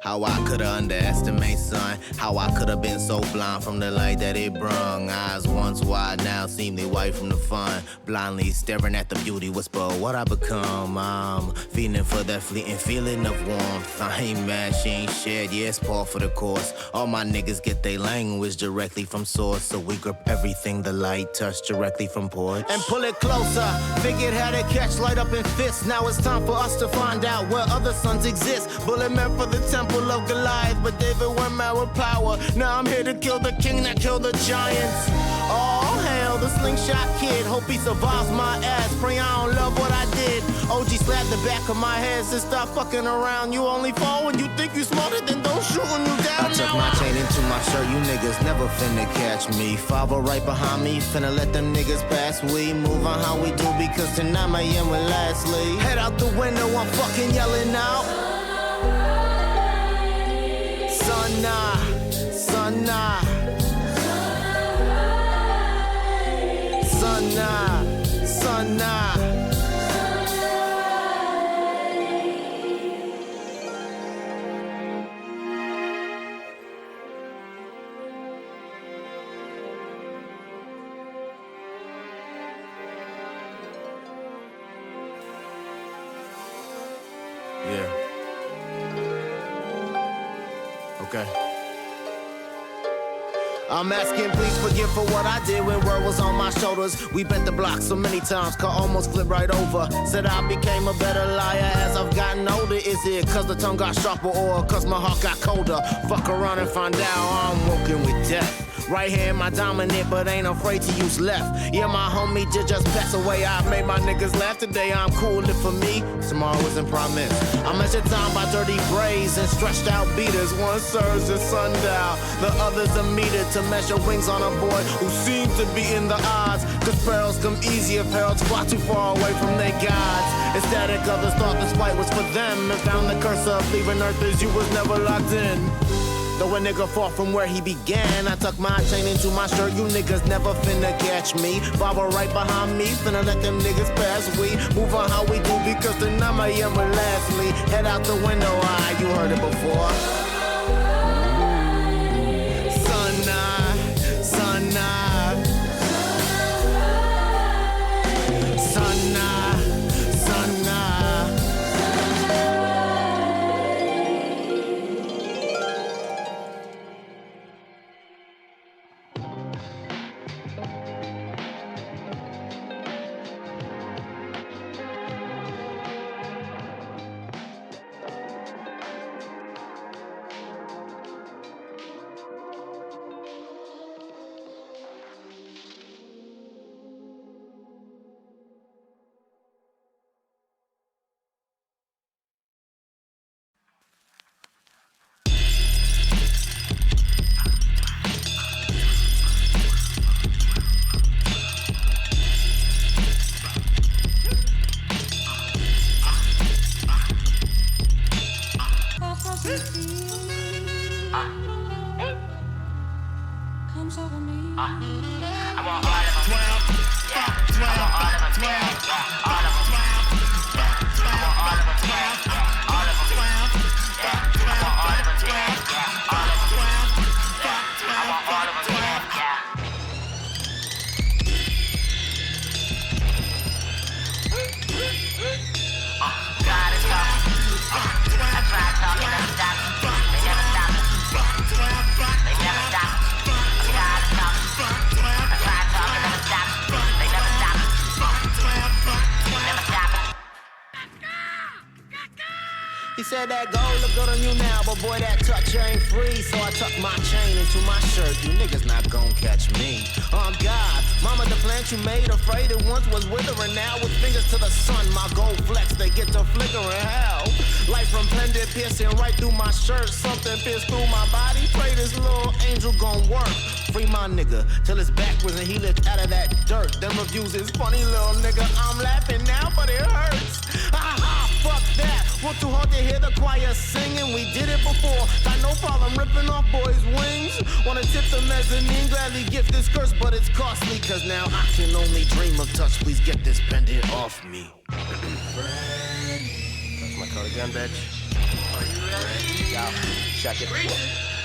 How I coulda underestimated, son. How I coulda been so blind from the light that it brung. Eyes once wide, now seem they white from the fun. Blindly staring at the beauty, whisper what I become. I'm feeling for that fleeting feeling of warmth. I ain't mad, she ain't shared, yeah, it's par for the course. All my niggas get their language directly from source. So we grip everything the light touch directly from porch. And pull it closer, figured how to catch light up in fists. Now it's time for us to find out where other suns exist. Bullet meant for the temple of Goliath, but David went mad with power. Now I'm here to kill the king that killed the giants. Oh hell, the slingshot kid. Hope he survives my ass. Pray I don't love what I did. OG slapped the back of my head. Said stop fucking around. You only fall when you think you smarter, then don't shoot when you down. I took my chain into my shirt. You niggas never finna catch me. 5 right behind me. Finna let them niggas pass. We move on how we do because tonight my end with lastly. Head out the window, I'm fucking yelling out. Sunna, sunna, sunna, sunna. Yeah. Okay. I'm asking please forgive for what I did when word was on my shoulders. We bent the block so many times, could almost flip right over. Said I became a better liar as I've gotten older. Is it cause the tongue got sharper or cause my heart got colder? Fuck around and find out I'm walking with death. Right hand my dominant, but ain't afraid to use left. Yeah, my homie did just pass away. I've made my niggas laugh today. I'm cool if for me, tomorrow isn't promised. I measure time by dirty braids and stretched out beaters. One serves as sundown, the other's a meter to measure wings on a boy who seems to be in the odds. Cause perils come easy if heralds fly too far away from their gods. Ecstatic others thought this fight was for them and found the curse of leaving earth as you was never locked in. Though a nigga fought from where he began, I tuck my chain into my shirt. You niggas never finna catch me. Baba right behind me, finna let them niggas pass. We move on how we do because tonight my end will lastly. Head out the window, you heard it before. Sunna, sunna, sunna, sunna. Comes over me. I want all of them. Yeah. I want all of them. Yeah. All of them. I want all of them. Yeah. All of them. Yeah. I want all of them. Yeah. All of them. I want all of them. Yeah. God is love. I tried talking, never stop. They never stop. They never stop. He said that gold look good on you now, but boy, that touch ain't free. So I tuck my chain into my shirt. You niggas not gon' catch me. On God, mama, the plant you made afraid it once was withering. Now with fingers to the sun, my gold flex, they get to flickering. Hell, light from blended piercing right through my shirt. Something pierced through my body. Pray this little angel gon' work. Free my nigga till it's backwards and he lift out of that dirt. Them reviews is funny, little nigga. I'm laughing now, but it hurts. Fuck that. Worked too hard to hear the choir singing. We did it before. Got no problem ripping off boys' wings. Wanna tip the mezzanine, gladly gift this curse, but it's costly. Cause now I can only dream of touch. Please get this pendant off me. That's my cardigan, bitch. Are you ready? Yo, check it.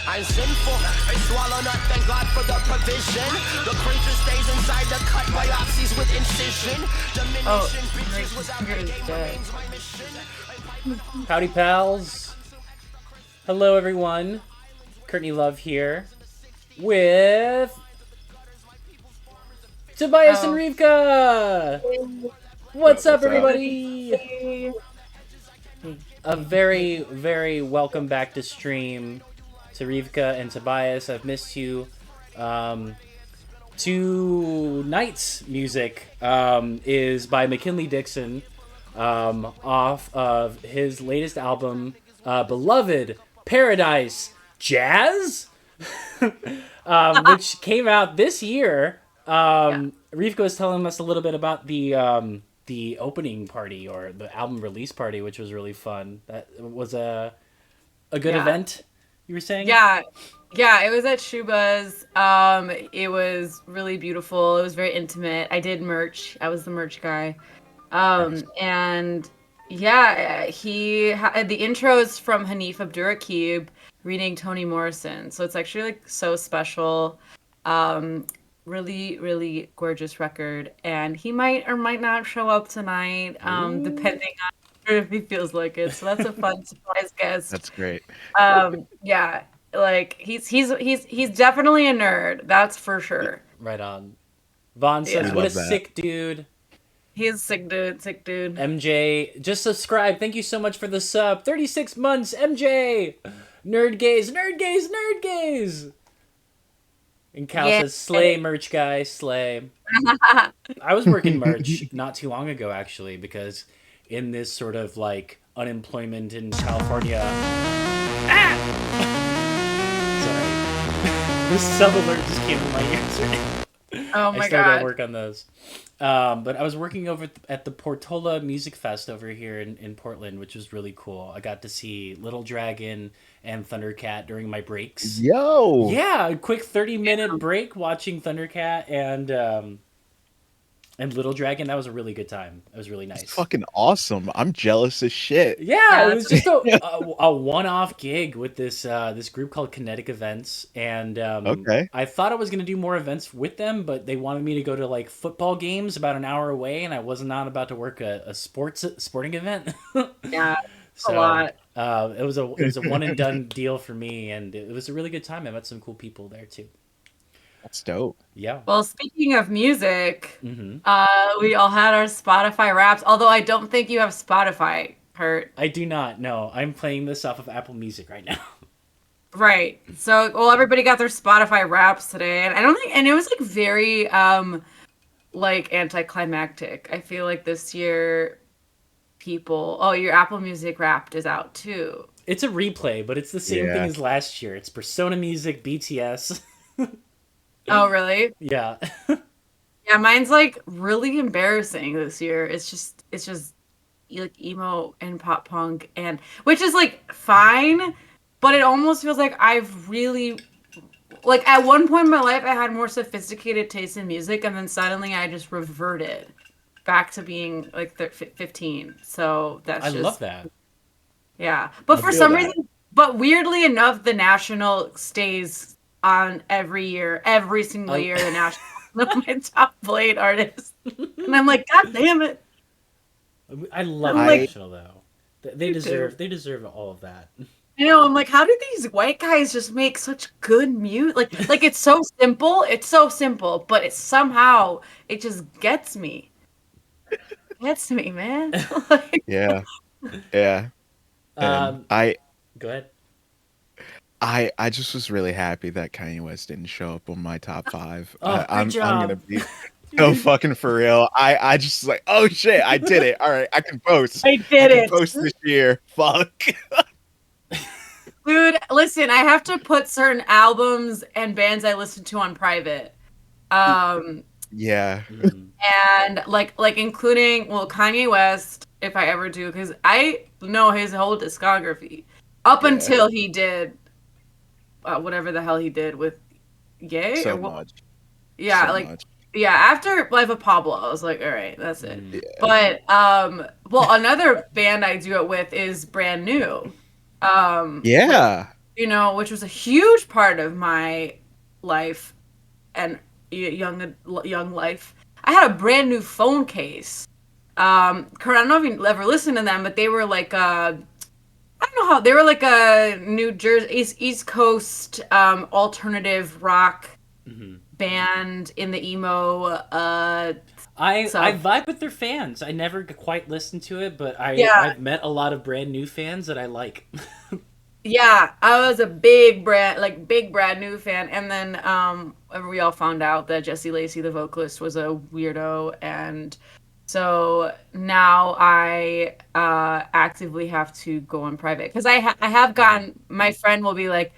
I'm sinful. I swallow nut, thank God for the provision. The creature stays inside the cut, biopsies with incision. Diminishing bitches without the game remains my mission. Howdy, pals. Hello, everyone. Courtney Love here with Tobias and Rivka. What's up, everybody? A very, very welcome back to stream to Rivka and Tobias. I've missed you. Tonight's music is by McKinley Dixon, off of his latest album, Beloved Paradise Jazz, which came out this year. Rivka was telling us a little bit about the opening party, or the album release party, which was really fun. That was a good event, you were saying? Yeah, it was at Shuba's. It was really beautiful. It was very intimate. I did merch. I was the merch guy. And yeah, the intro is from Hanif Abdurraqib reading Toni Morrison. So it's actually like so special. Really, really gorgeous record. And he might or might not show up tonight, depending on if he feels like it. So that's a fun surprise guest. That's great. Yeah, like he's definitely a nerd. That's for sure. Right on. Vaughn says, "What a sick dude." He's a sick dude. MJ, just subscribe. Thank you so much for the sub. 36 months, MJ. Nerd gaze. And Cal says, "Slay, merch guy, slay." I was working merch not too long ago, actually, because in this sort of like unemployment in California. Sorry, this sub alert just came in my ears. Oh my I still god! gotta work on those. But I was working over at the Portola Music Fest over here in Portland, which was really cool. I got to see Little Dragon and Thundercat during my breaks. Yo! Yeah, a quick 30-minute break watching Thundercat and Little Dragon. That was a really good time. It was really nice. It's fucking awesome. I'm jealous as shit. Yeah, it was just a one-off gig with this group called Kinetic Events, and I thought I was gonna do more events with them, but they wanted me to go to like football games about an hour away, and I was not about to work a sporting event. Yeah, so, a lot. It was a one and done deal for me, and it was a really good time. I met some cool people there too. That's dope. Yeah. Well, speaking of music, we all had our Spotify Wraps. Although I don't think you have Spotify, Kurt. I do not. No, I'm playing this off of Apple Music right now. Right. So, well, everybody got their Spotify Wraps today, and I don't think, and it was like very, like anticlimactic. I feel like this year, your Apple Music Wrapped is out too. It's a replay, but it's the same thing as last year. It's Persona Music, BTS. Oh, really? Yeah. Yeah, mine's like really embarrassing this year. It's just like emo and pop punk, and which is like fine, but it almost feels like I've really, like, at one point in my life I had more sophisticated taste in music, and then suddenly I just reverted back to being like 15. So I love that. Yeah, but for some reason, but weirdly enough, The National stays on every single year. The National one of my top played artists, and I'm like, God damn it! I love National though. They deserve all of that. You know, I'm like, how do these white guys just make such good music? Like it's so simple. It's so simple, but it just gets me. Gets me, man. Like, Yeah. Go ahead. I just was really happy that Kanye West didn't show up on my top 5. I'm gonna be so fucking for real. I just like, oh shit, I did it. All right, I can post. I can post this year. Fuck. Dude, listen, I have to put certain albums and bands I listen to on private. Yeah. And like including, well, Kanye West, if I ever do, because I know his whole discography up until he did whatever the hell he did with Ye. So much. Yeah, so like much. Yeah, after Life of Pablo, I was like, all right, that's it. Yeah. But well, another band I do it with is Brand New. Yeah. Which was a huge part of my life and young life. I had a brand new phone case. Kurt, I don't know if you ever listened to them, but they were like I don't know how they were like a New Jersey East Coast alternative rock band in the emo. I vibe with their fans. I never quite listened to it, but I've met a lot of brand new fans that I like. Yeah, I was a big brand new fan, and then we all found out that Jesse Lacey, the vocalist, was a weirdo, and so now I actively have to go on private because I have gotten, my friend will be like,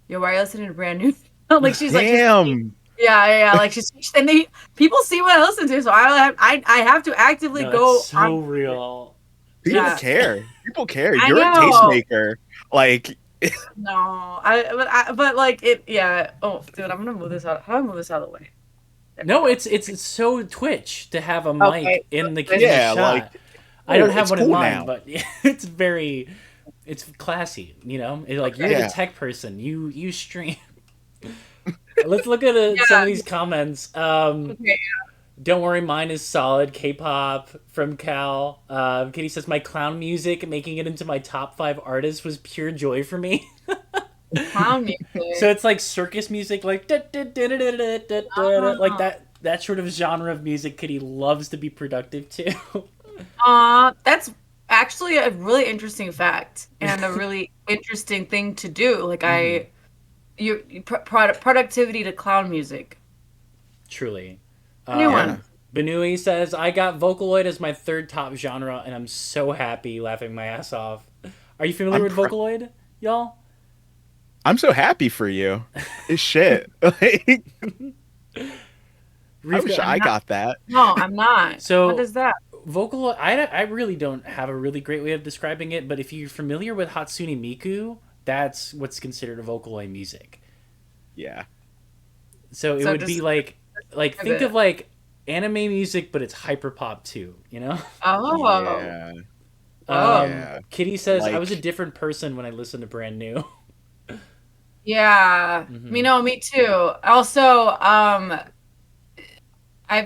"Yo, why are you listening to brand new?" Like she's Damn. like, yeah, like and people see what I listen to, so I have to actively go. It's so real. People care. People care. You're a tastemaker. Like. No, but like it. Yeah. Oh, dude, I'm gonna move this out. How do I move this out of the way? No, it's so Twitch to have a mic in the shot. Like, I don't have one in mine, now. but it's classy. You're the tech person. You stream. Let's look at some of these comments. Don't worry, mine is solid. K-pop from Cal. Kitty says, my clown music, making it into my top 5 artists was pure joy for me. Clown music. So it's like circus music, like like that sort of genre of music Kitty loves to be productive to. That's actually a really interesting fact and a really interesting thing to do. Like productivity to clown music. Truly. New one. Benui says, I got Vocaloid as my 3rd top genre, and I'm so happy, laughing my ass off. Are you familiar with Vocaloid, y'all? I'm so happy for you. It's shit. I wish I got that. No, I'm not. So, what is that? Vocaloid, I really don't have a really great way of describing it, but if you're familiar with Hatsune Miku, that's what's considered a Vocaloid music. Yeah. So it would be like think of like anime music, but it's hyperpop too, Oh. Yeah. Kitty says, I was a different person when I listened to Brand New. Yeah. Me too. Also, I've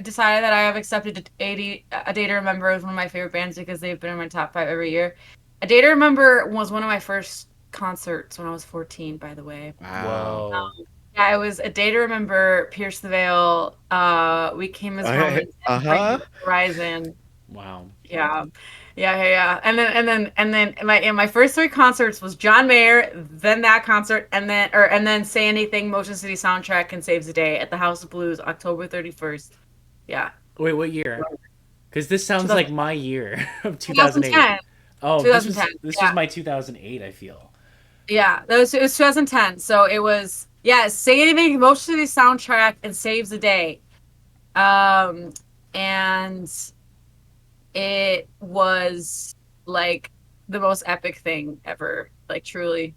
decided that I have accepted A Day to Remember as one of my favorite bands because they've been in my top 5 every year. A Day to Remember was one of my first concerts when I was 14, by the way. Wow. Yeah, it was A Day to Remember, Pierce the Veil, We Came as Romans, Horizon. Wow. Yeah. And then my first 3 concerts was John Mayer, then that concert, and then Say Anything, Motion City Soundtrack, and Saves the Day at the House of Blues, October 31st. Yeah. Wait, what year? Because this sounds like my year of 2008. 2010. Oh, 2010. This was my 2008, I feel. Yeah, it was 2010. So it was, Say Anything, Motion City Soundtrack, and Saves the Day. And it was like the most epic thing ever, like truly.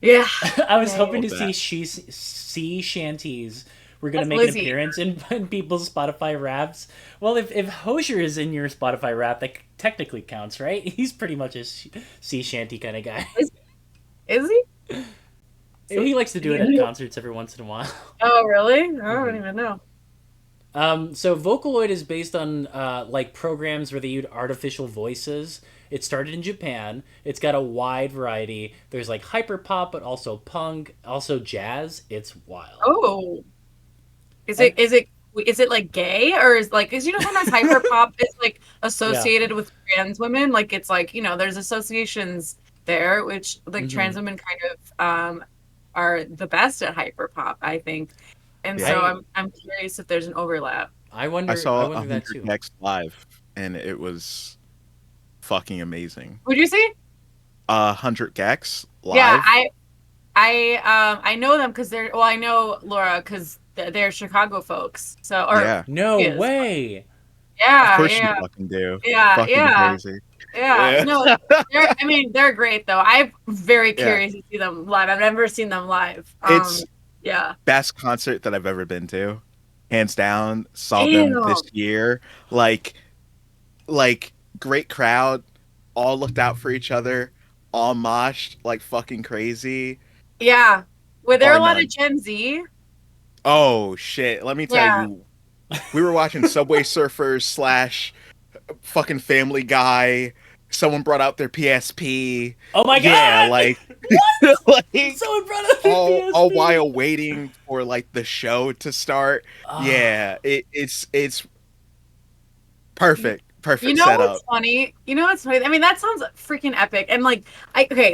Yeah. I was hoping to see sea shanties were going to make an appearance in people's Spotify raps. Well, if Hozier is in your Spotify rap, that technically counts, right? He's pretty much a sea shanty kind of guy. Is he? He likes to do it at concerts every once in a while. Oh, really? I don't even know. So Vocaloid is based on like programs where they use artificial voices. It started in Japan. It's got a wide variety. There's like hyperpop, but also punk, also jazz. It's wild. Oh, is it like gay or is like? Because sometimes hyperpop is like associated with trans women. Like it's like there's associations there, which like trans women kind of are the best at hyperpop, I think. And so I'm curious if there's an overlap. I wonder. I saw 100 Gecs live, and it was fucking amazing. What'd you see? 100 Gecs live. Yeah, I know them because they're. Well, I know Laura because they're Chicago folks. So no way. Yeah, of course you fucking do. Yeah, fucking crazy. Yeah. No, they're great though. I'm very curious to see them live. I've never seen them live. It's best concert that I've ever been to, hands down. Saw them this year. Like great crowd, all looked out for each other, all moshed like fucking crazy. Yeah. Were there a lot none. of Gen Z? Oh shit! Let me tell you, we were watching Subway Surfers / fucking Family Guy. Someone brought out their PSP. Oh my god! Yeah, like, like someone brought out their PSP. All while waiting for like the show to start. Yeah, it's perfect. Perfect setup. What's funny? You know what's funny? I mean, that sounds freaking epic. And like,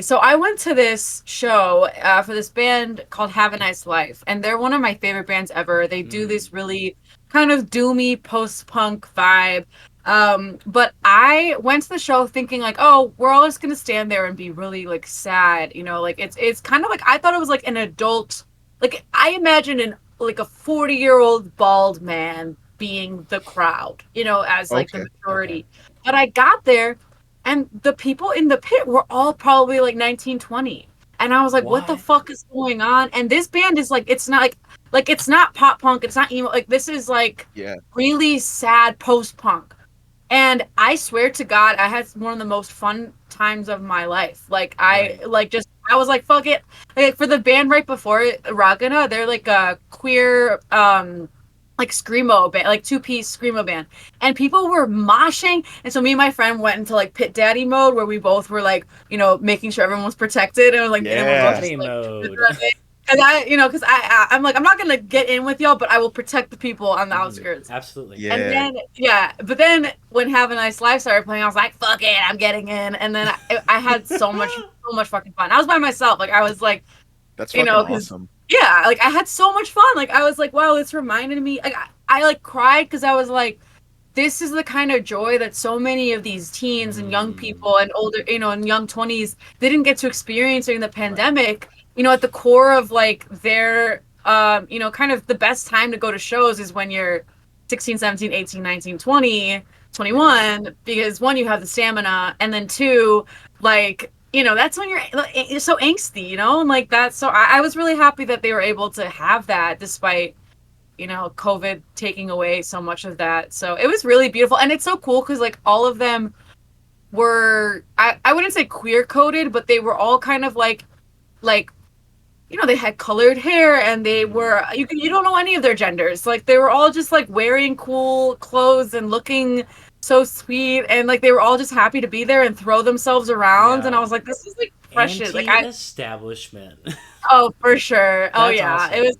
so I went to this show for this band called Have a Nice Life, and they're one of my favorite bands ever. They do this really kind of doomy post-punk vibe. But I went to the show thinking like, oh, we're all just gonna stand there and be really like sad, like it's kind of like I thought it was like an adult, like I imagined like a 40-year-old bald man being the crowd, as like the majority. But I got there and the people in the pit were all probably like 19, 20. And I was like, what the fuck is going on? And this band is like, it's not like it's not pop punk, it's not emo, like this is like really sad post punk. And I swear to God, I had one of the most fun times of my life. Like I was like, fuck it. Like for the band right before it, Ragana, they're like a queer like screamo band, like 2-piece screamo band, and people were moshing. And so me and my friend went into like pit daddy mode, where we both were like, making sure everyone was protected, and like daddy mode. And because I'm like, I'm not gonna get in with y'all, but I will protect the people on the outskirts. Absolutely. Yeah. And then but then when Have a Nice Life started playing, I was like, fuck it, I'm getting in. And then I had so much fucking fun. I was by myself. Like I was like, that's fucking awesome. Yeah, like I had so much fun. Like I was like, wow, this reminded me. Like I like cried because I was like, this is the kind of joy that so many of these teens and young people and older, and young 20s didn't get to experience during the pandemic. At the core of like their, kind of the best time to go to shows is when you're 16, 17, 18, 19, 20, 21, because one, you have the stamina, and then two, like, that's when you're so angsty, and like that. So I was really happy that they were able to have that despite, COVID taking away so much of that. So it was really beautiful. And it's so cool because like all of them were, I wouldn't say queer coded, but they were all kind of like, they had colored hair, and they were, you don't know any of their genders. Like they were all just like wearing cool clothes and looking so sweet, and like they were all just happy to be there and throw themselves around. And I was like, this is like precious. Like establishment. Oh, for sure. That's oh yeah. awesome. It was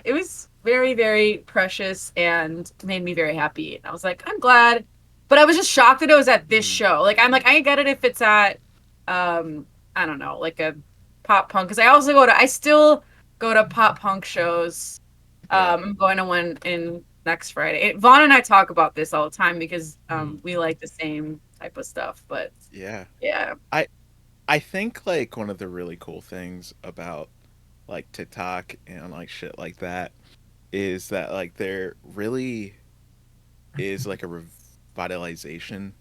it was very, very precious and made me very happy. And I was like, I'm glad. But I was just shocked that it was at this show. Like I'm like, I get it if it's at I don't know, like a pop punk, because I still go to pop punk shows. I'm going to one in next Friday. Vaughn and I talk about this all the time because we like the same type of stuff. But yeah, I think like one of the really cool things about like TikTok and like shit like that is that like there really is like a revitalization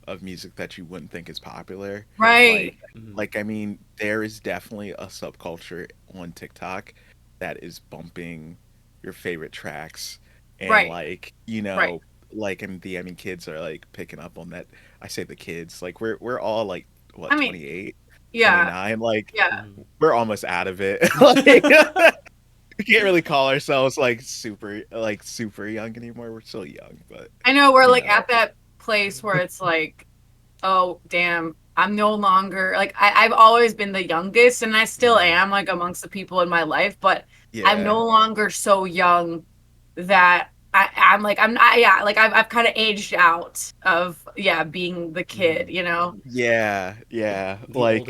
of music that you wouldn't think is popular. Right. Like I mean, there is definitely a subculture on TikTok that is bumping your favorite tracks, and like like kids are like picking up on that. I say the kids, like we're all like 28, 29, like we're almost out of it. Like, we can't really call ourselves like super young anymore. We're still young, but I know we're like at that place where it's like, oh damn, I'm no longer like I've always been the youngest, and I still am like amongst the people in my life, but I'm no longer so young that I'm like I'm not I've kind of aged out of being the kid, Yeah. Like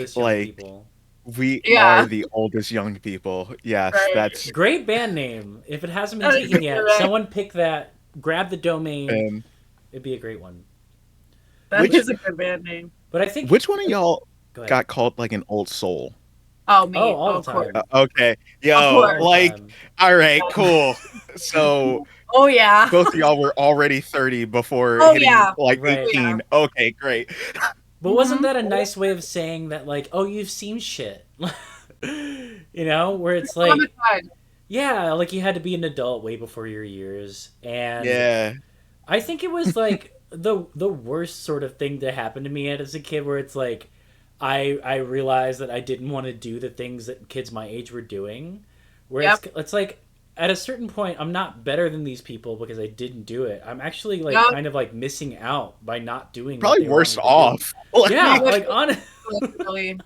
we are the oldest young people. Yes, that's great band name. If it hasn't been taken yet, someone pick that, grab the domain. It'd be a great one. That is a good band name. But I think which one of y'all got called like an old soul? Oh, me. All the time. Okay. Yo, like, all right, cool. So oh yeah, both of y'all were already 30 before hitting like 18. Yeah. Okay, great. But wasn't that a nice way of saying that, like, oh, you've seen shit? Where it's like, yeah, like you had to be an adult way before your years. And I think it was like the worst sort of thing to happen to me as a kid, where it's like, I realized that I didn't want to do the things that kids my age were doing. Where Yep. it's like at a certain point I'm not better than these people because I didn't do it. I'm actually like Yep. kind of like missing out by not doing what Probably they want worse me to do. off. Yeah, Which like on really,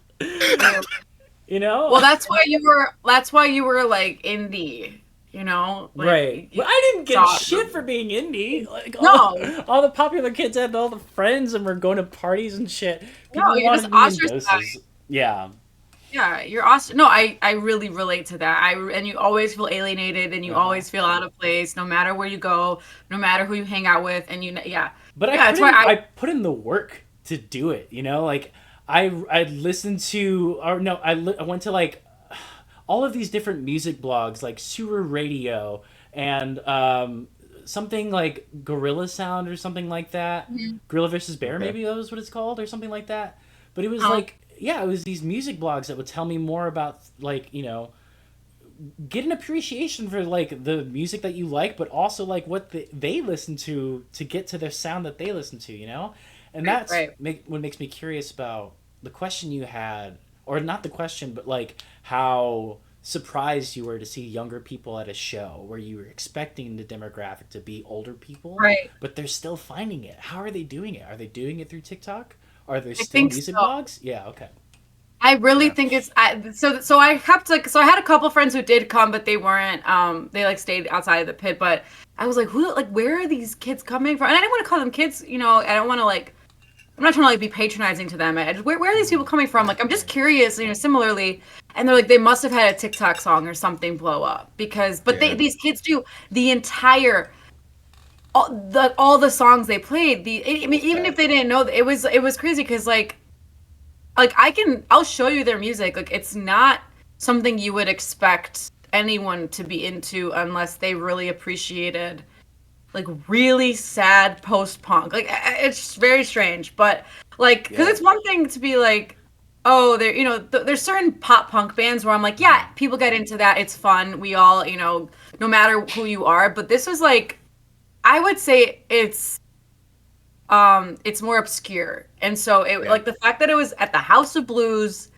you know? well, that's why you were like indie, you know? Like, Right. But I didn't get saw- shit for being indie. Like No. all the popular kids had all the friends and were going to parties and shit. People No, you're wanted just me in doses. Yeah. Yeah, you're awesome. No, I really relate to that. And you always feel alienated and you always feel out of place no matter where you go, no matter who you hang out with, and yeah. But Yeah, I put in the work to do it, you know? Like I listened to or no, I went to like all of these different music blogs like Sewer Radio and something like Gorilla Sound or something like that. Gorilla versus Bear, maybe that was what it's called or something like that. But it was like yeah, it was these music blogs that would tell me more about like, you know, get an appreciation for like the music that you like, but also like what they listen to get to the sound that they listen to, you know? And that's what makes me curious about the question you had, or not the question, but like how surprised you were to see younger people at a show where you were expecting the demographic to be older people, Right. but they're still finding it. How are they doing it? Are they doing it through TikTok? Are there I still think music so. blogs? Yeah, okay. I really think it's so I kept like so I had a couple friends who did come, but they weren't they like stayed outside of the pit. But I was like, who like where are these kids coming from? And I didn't want to call them kids, you know. I don't want to like I'm not trying to like be patronizing to them. Where are these people coming from? Like I'm just curious, you know. Similarly, and they're like they must have had a TikTok song or something blow up because these kids do the entire all the songs they played. I mean, even if they didn't know, it was crazy because like I'll show you their music. Like it's not something you would expect anyone to be into unless they really appreciated like really sad post-punk. Like it's very strange, but like because it's one thing to be like, oh, there, you know, there's certain pop punk bands where I'm like, yeah, people get into that. It's fun. We all, you know, no matter who you are. But this was like, I would say it's more obscure, and so like the fact that it was at the House of Blues,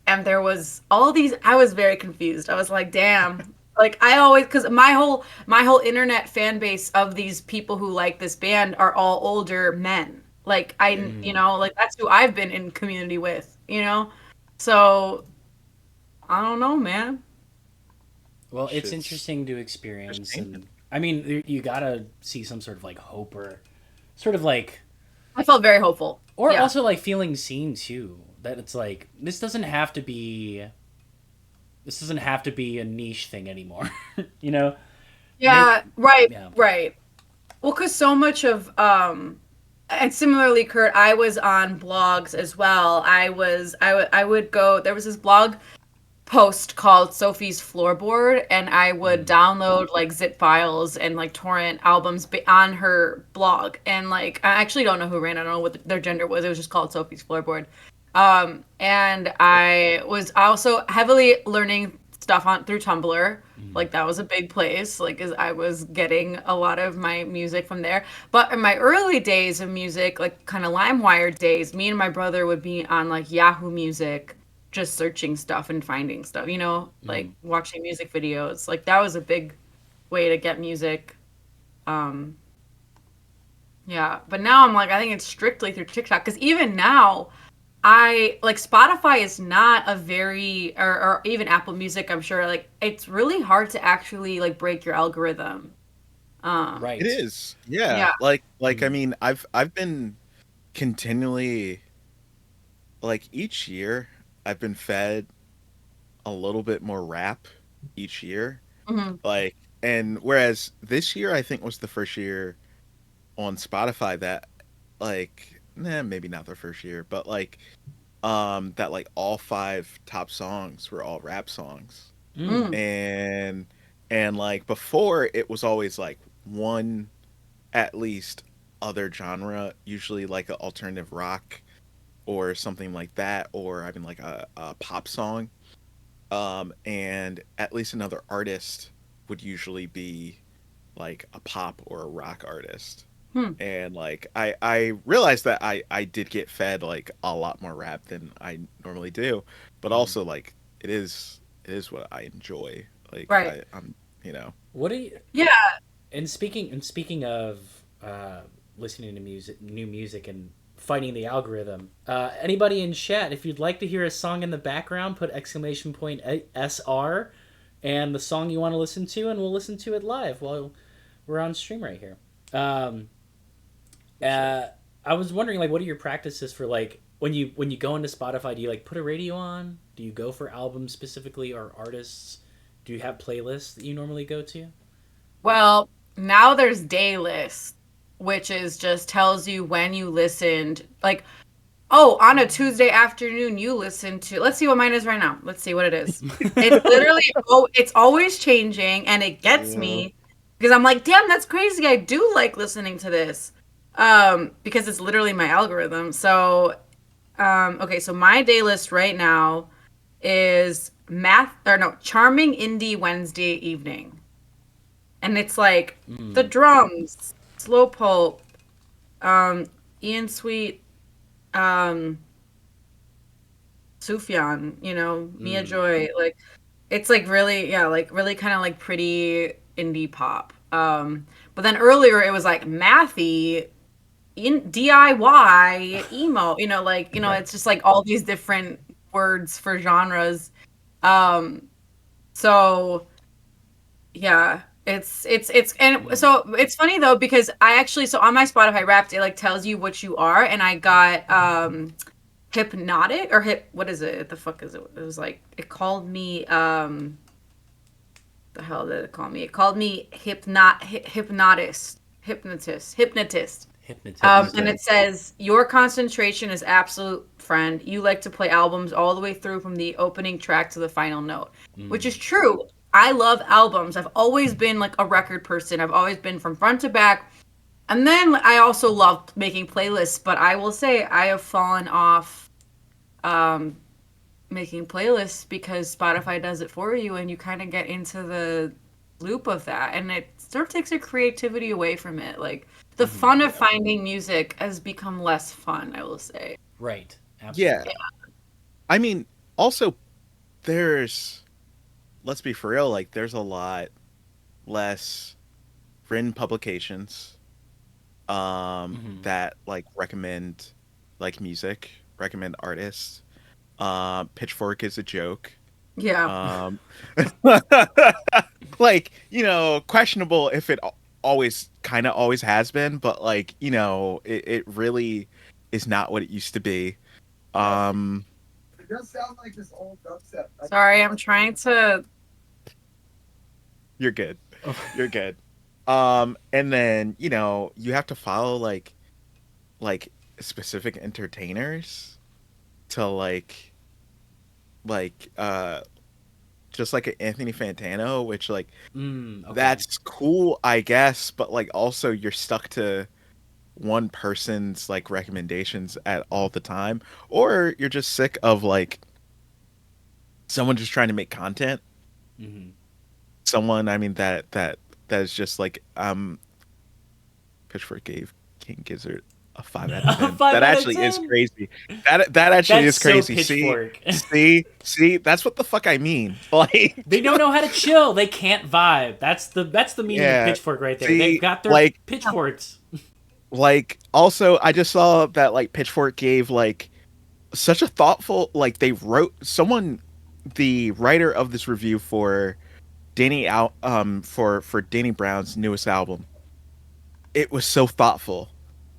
and there was all these. I was very confused. I was like, damn. Like I always, because my whole internet fan base of these people who like this band are all older men. Like you know, like that's who I've been in community with, you know. So I don't know, man. Well, it's interesting to experience, and I mean, you gotta see some sort of like hope or sort of like. I felt very hopeful, or also like feeling seen too. That it's like this doesn't have to be a niche thing anymore, you know? Yeah, right. Well, because so much of and similarly, Kurt, I was on blogs as well. I would go. There was this blog post called Sophie's Floorboard, and I would download like zip files and like torrent albums on her blog. And like, I actually don't know who ran. I don't know what their gender was. It was just called Sophie's Floorboard. And I was also heavily learning stuff through Tumblr. Like that was a big place. Like I was getting a lot of my music from there. But in my early days of music, like kind of LimeWire days, me and my brother would be on like Yahoo Music, just searching stuff and finding stuff, you know, like watching music videos. Like that was a big way to get music. Yeah, but now I'm like, I think it's strictly through TikTok, because even now I like Spotify is not a very or even Apple Music, I'm sure, like it's really hard to actually like break your algorithm. Right. It is. Yeah. Like I mean, I've been continually, like each year I've been fed a little bit more rap each year. Like, and whereas this year I think was the first year on Spotify that like maybe not the first year, but like that like all 5 top songs were all rap songs. And like before it was always like one at least other genre, usually like an alternative rock or something like that, or I mean like a pop song, and at least another artist would usually be like a pop or a rock artist. And like I realized that I did get fed like a lot more rap than I normally do, but also like it is what I enjoy. Like Right. I'm you know. What do you? Yeah. And speaking of listening to new music, and fighting the algorithm, anybody in chat, if you'd like to hear a song in the background, put exclamation point SR and the song you want to listen to, and we'll listen to it live while we're on stream right here. I was wondering, like, what are your practices for, like, when you go into Spotify? Do you like put a radio on? Do you go for albums specifically or artists? Do you have playlists that you normally go to? Well, now there's Daylist, which is just tells you when you listened. Like, oh, on a Tuesday afternoon, you listen to. Let's see what mine is right now. Let's see what it is. It's literally, it's always changing, and it gets me because I'm like, damn, that's crazy. I do like listening to this, because it's literally my algorithm. So, okay, so my Daylist right now is Charming Indie Wednesday Evening. And it's like the drums, slow pulp, Ian Sweet, Sufjan, Mia Joy. Like it's like really, yeah, like really kind of like pretty indie pop. But then earlier it was like mathy, in DIY, emo, it's just like all these different words for genres. So yeah, it's and so it's funny though because I actually so on my Spotify Wrapped it like tells you what you are, and I got Hypnotic or what is it? What the fuck is it? It was like it called me the hell did it call me? It called me hypnotist. And it says your concentration is absolute, friend. You like to play albums all the way through from the opening track to the final note, which is true. I love albums. I've always been like a record person. I've always been from front to back. And then I also loved making playlists, but I will say I have fallen off making playlists because Spotify does it for you and you kind of get into the loop of that. And it sort of takes your creativity away from it. Like the fun of finding music has become less fun, I will say. Right. Absolutely. Yeah. I mean, also let's be for real, like there's a lot less written publications that like recommend like music, recommend artists. Pitchfork is a joke. Yeah. Like, questionable if it always has been, but like, it really is not what it used to be. It does sound like this old dubstep. Sorry, I'm trying to. You're good. You're good. And then, you have to follow like specific entertainers to like just like an Anthony Fantano, which like Okay. that's cool, I guess, but like also you're stuck to one person's like recommendations at all the time, or you're just sick of like someone just trying to make content. Someone, I mean, that is just like Pitchfork gave King Gizzard a 5 out of 10. That actually is crazy. That actually is crazy. See, that's what the fuck I mean. Like they don't know how to chill. They can't vibe. That's the meaning of Pitchfork right there. See, They've got their like, pitchforks. Like also, I just saw that like Pitchfork gave like such a thoughtful, like they wrote the writer of this review for for Danny Brown's newest album. It was so thoughtful,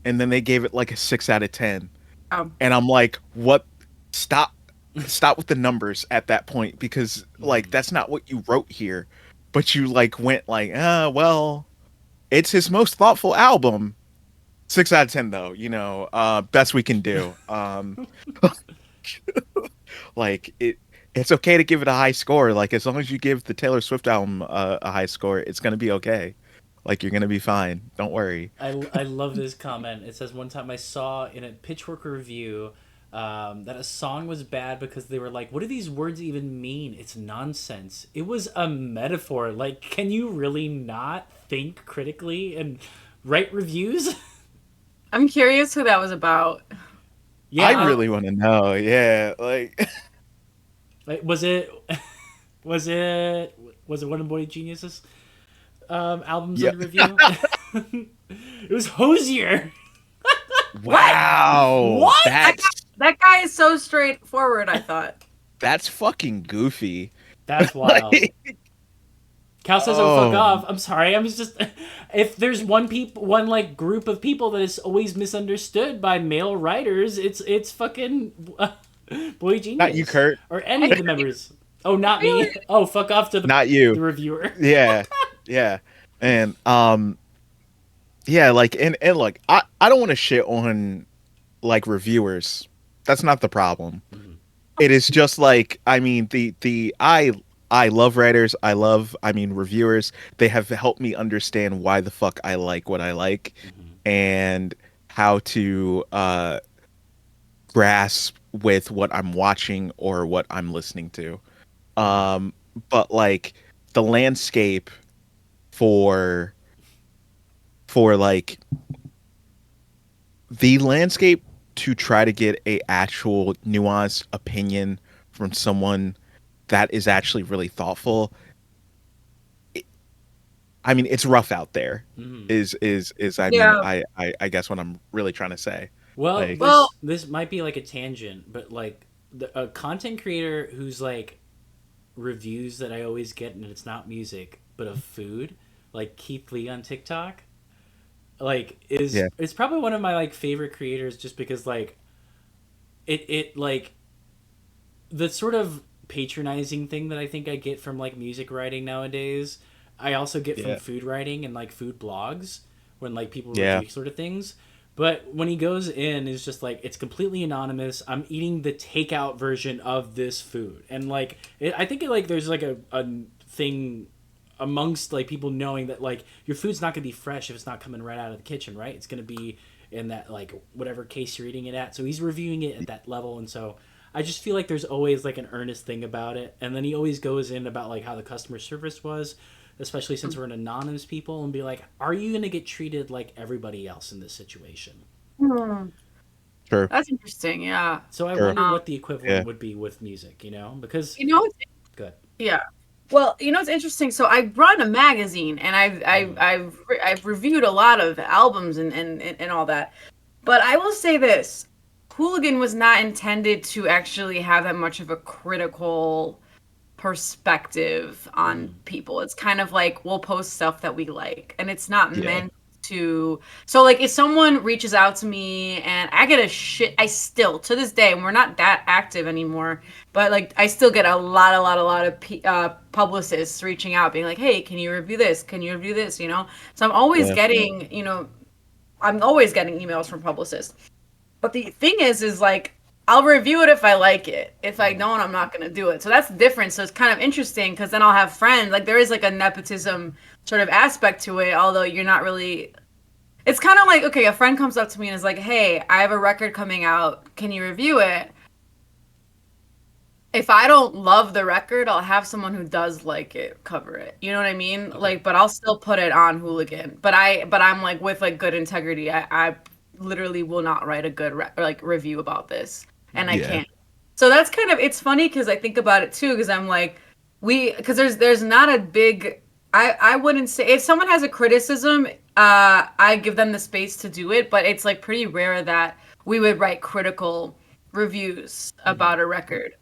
and then they gave it like a 6 out of 10. And I'm like, what? Stop with the numbers at that point, because like that's not what you wrote here. But you like went like, well, it's his most thoughtful album. 6 out of 10 though, best we can do. Like it's okay to give it a high score. Like as long as you give the Taylor Swift album a high score, it's gonna be okay. Like you're gonna be fine. Don't worry. I love this comment. It says one time I saw in a Pitchfork review that a song was bad because they were like, what do these words even mean? It's nonsense. It was a metaphor. Like, can you really not think critically and write reviews. I'm curious who that was about. Yeah, I really want to know. Yeah, like was it one of Boy Genius's albums under review? It was Hozier. Wow. What? That guy is so straightforward, I thought. That's fucking goofy. That's wild. Cal says, "Oh, fuck off." I'm sorry. I'm just if there's one like group of people that is always misunderstood by male writers, it's fucking Boy Genius. Not you, Kurt, or any of the members. Oh, not me. Oh, fuck off to the not you, the reviewer. Yeah, and yeah, like and like I don't want to shit on like reviewers. That's not the problem. Mm-hmm. It is just like I mean I love writers. I mean, reviewers. They have helped me understand why the fuck I like what I like, and how to grasp with what I'm watching or what I'm listening to. But like the landscape for like the landscape to try to get a actual nuanced opinion from someone that is actually really thoughtful. I mean, it's rough out there. Is I mean, I guess what I'm really trying to say. Well, like, this might be like a tangent, but like a content creator who's like reviews that I always get, and it's not music but of food, like Keith Lee on TikTok, like it's probably one of my like favorite creators, just because like it like the sort of patronizing thing that I think I get from like music writing nowadays, I also get from food writing and like food blogs when like people review sort of things. But when he goes in, is just like, it's completely anonymous. I'm eating the takeout version of this food, and like I think it, like there's like a thing amongst like people knowing that like your food's not gonna be fresh if it's not coming right out of the kitchen, right? It's gonna be in that like whatever case you're eating it at. So he's reviewing it at that level, and so I just feel like there's always like an earnest thing about it. And then he always goes in about like how the customer service was, especially since we're an anonymous people, and be like, are you going to get treated like everybody else in this situation? Sure. That's interesting. Yeah. So I wonder what the equivalent would be with music, you know, because good. Yeah. Well, you know, it's interesting. So I run a magazine, and I've reviewed a lot of albums and all that, but I will say this. Hooligan was not intended to actually have that much of a critical perspective on people. It's kind of like we'll post stuff that we like, and it's not meant to. So like if someone reaches out to me and I get I still to this day, and we're not that active anymore, but like I still get a lot of publicists reaching out being like, hey, can you review this? Can you review this? You know, so I'm always getting emails from publicists. But the thing is like, I'll review it if I like it. If I don't, I'm not going to do it. So that's different. So it's kind of interesting, because then I'll have friends. Like there is like a nepotism sort of aspect to it, although you're not really. It's kind of like, okay, a friend comes up to me and is like, hey, I have a record coming out. Can you review it? If I don't love the record, I'll have someone who does like it cover it. You know what I mean? Okay. Like, but I'll still put it on Hooligan. But I'm like with like good integrity. I literally will not write a good review about this, and I can't. So that's kind of, it's funny because I think about it too, because I'm like, because there's not a big, I wouldn't say, if someone has a criticism, I give them the space to do it, but it's like pretty rare that we would write critical reviews about a record,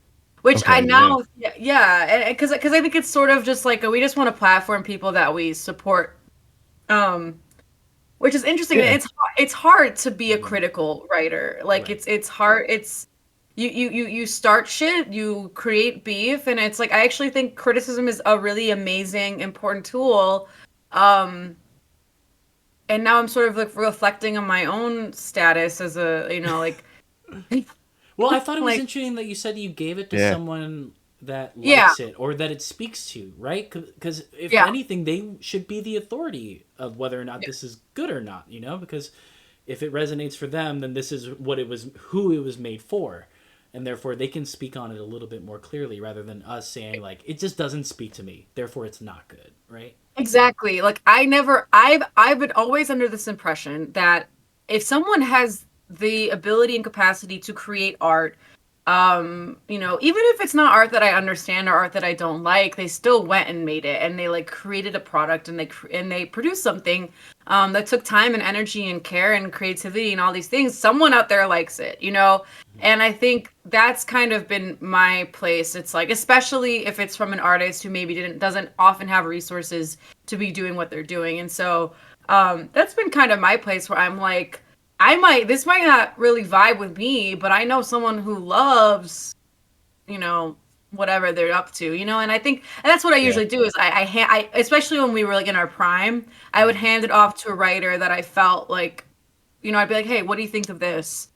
which I now because I think it's sort of just like we just want to platform people that we support, which is interesting. It's hard to be a critical writer. Like it's hard. It's you start shit, you create beef, and it's like I actually think criticism is a really amazing, important tool. And now I'm sort of like reflecting on my own status as a, like. Well, I thought it was interesting that you said you gave it to someone that likes it, or that it speaks to, right? Because if anything, they should be the authority of whether or not this is good or not, because if it resonates for them, then this is who it was made for, and therefore they can speak on it a little bit more clearly, rather than us saying like, it just doesn't speak to me, therefore it's not good, right? Exactly. Like I've been always under this impression that if someone has the ability and capacity to create art, even if it's not art that I understand or art that I don't like, they still went and made it, and they like created a product, and they produced something that took time and energy and care and creativity and all these things. Someone out there likes it, and I think that's kind of been my place. It's like, especially if it's from an artist who maybe doesn't often have resources to be doing what they're doing, and so that's been kind of my place where I'm like, this might not really vibe with me, but I know someone who loves, whatever they're up to, and I think, and that's what I usually do is I especially when we were like in our prime, I would hand it off to a writer that I felt like, I'd be like, hey, what do you think of this?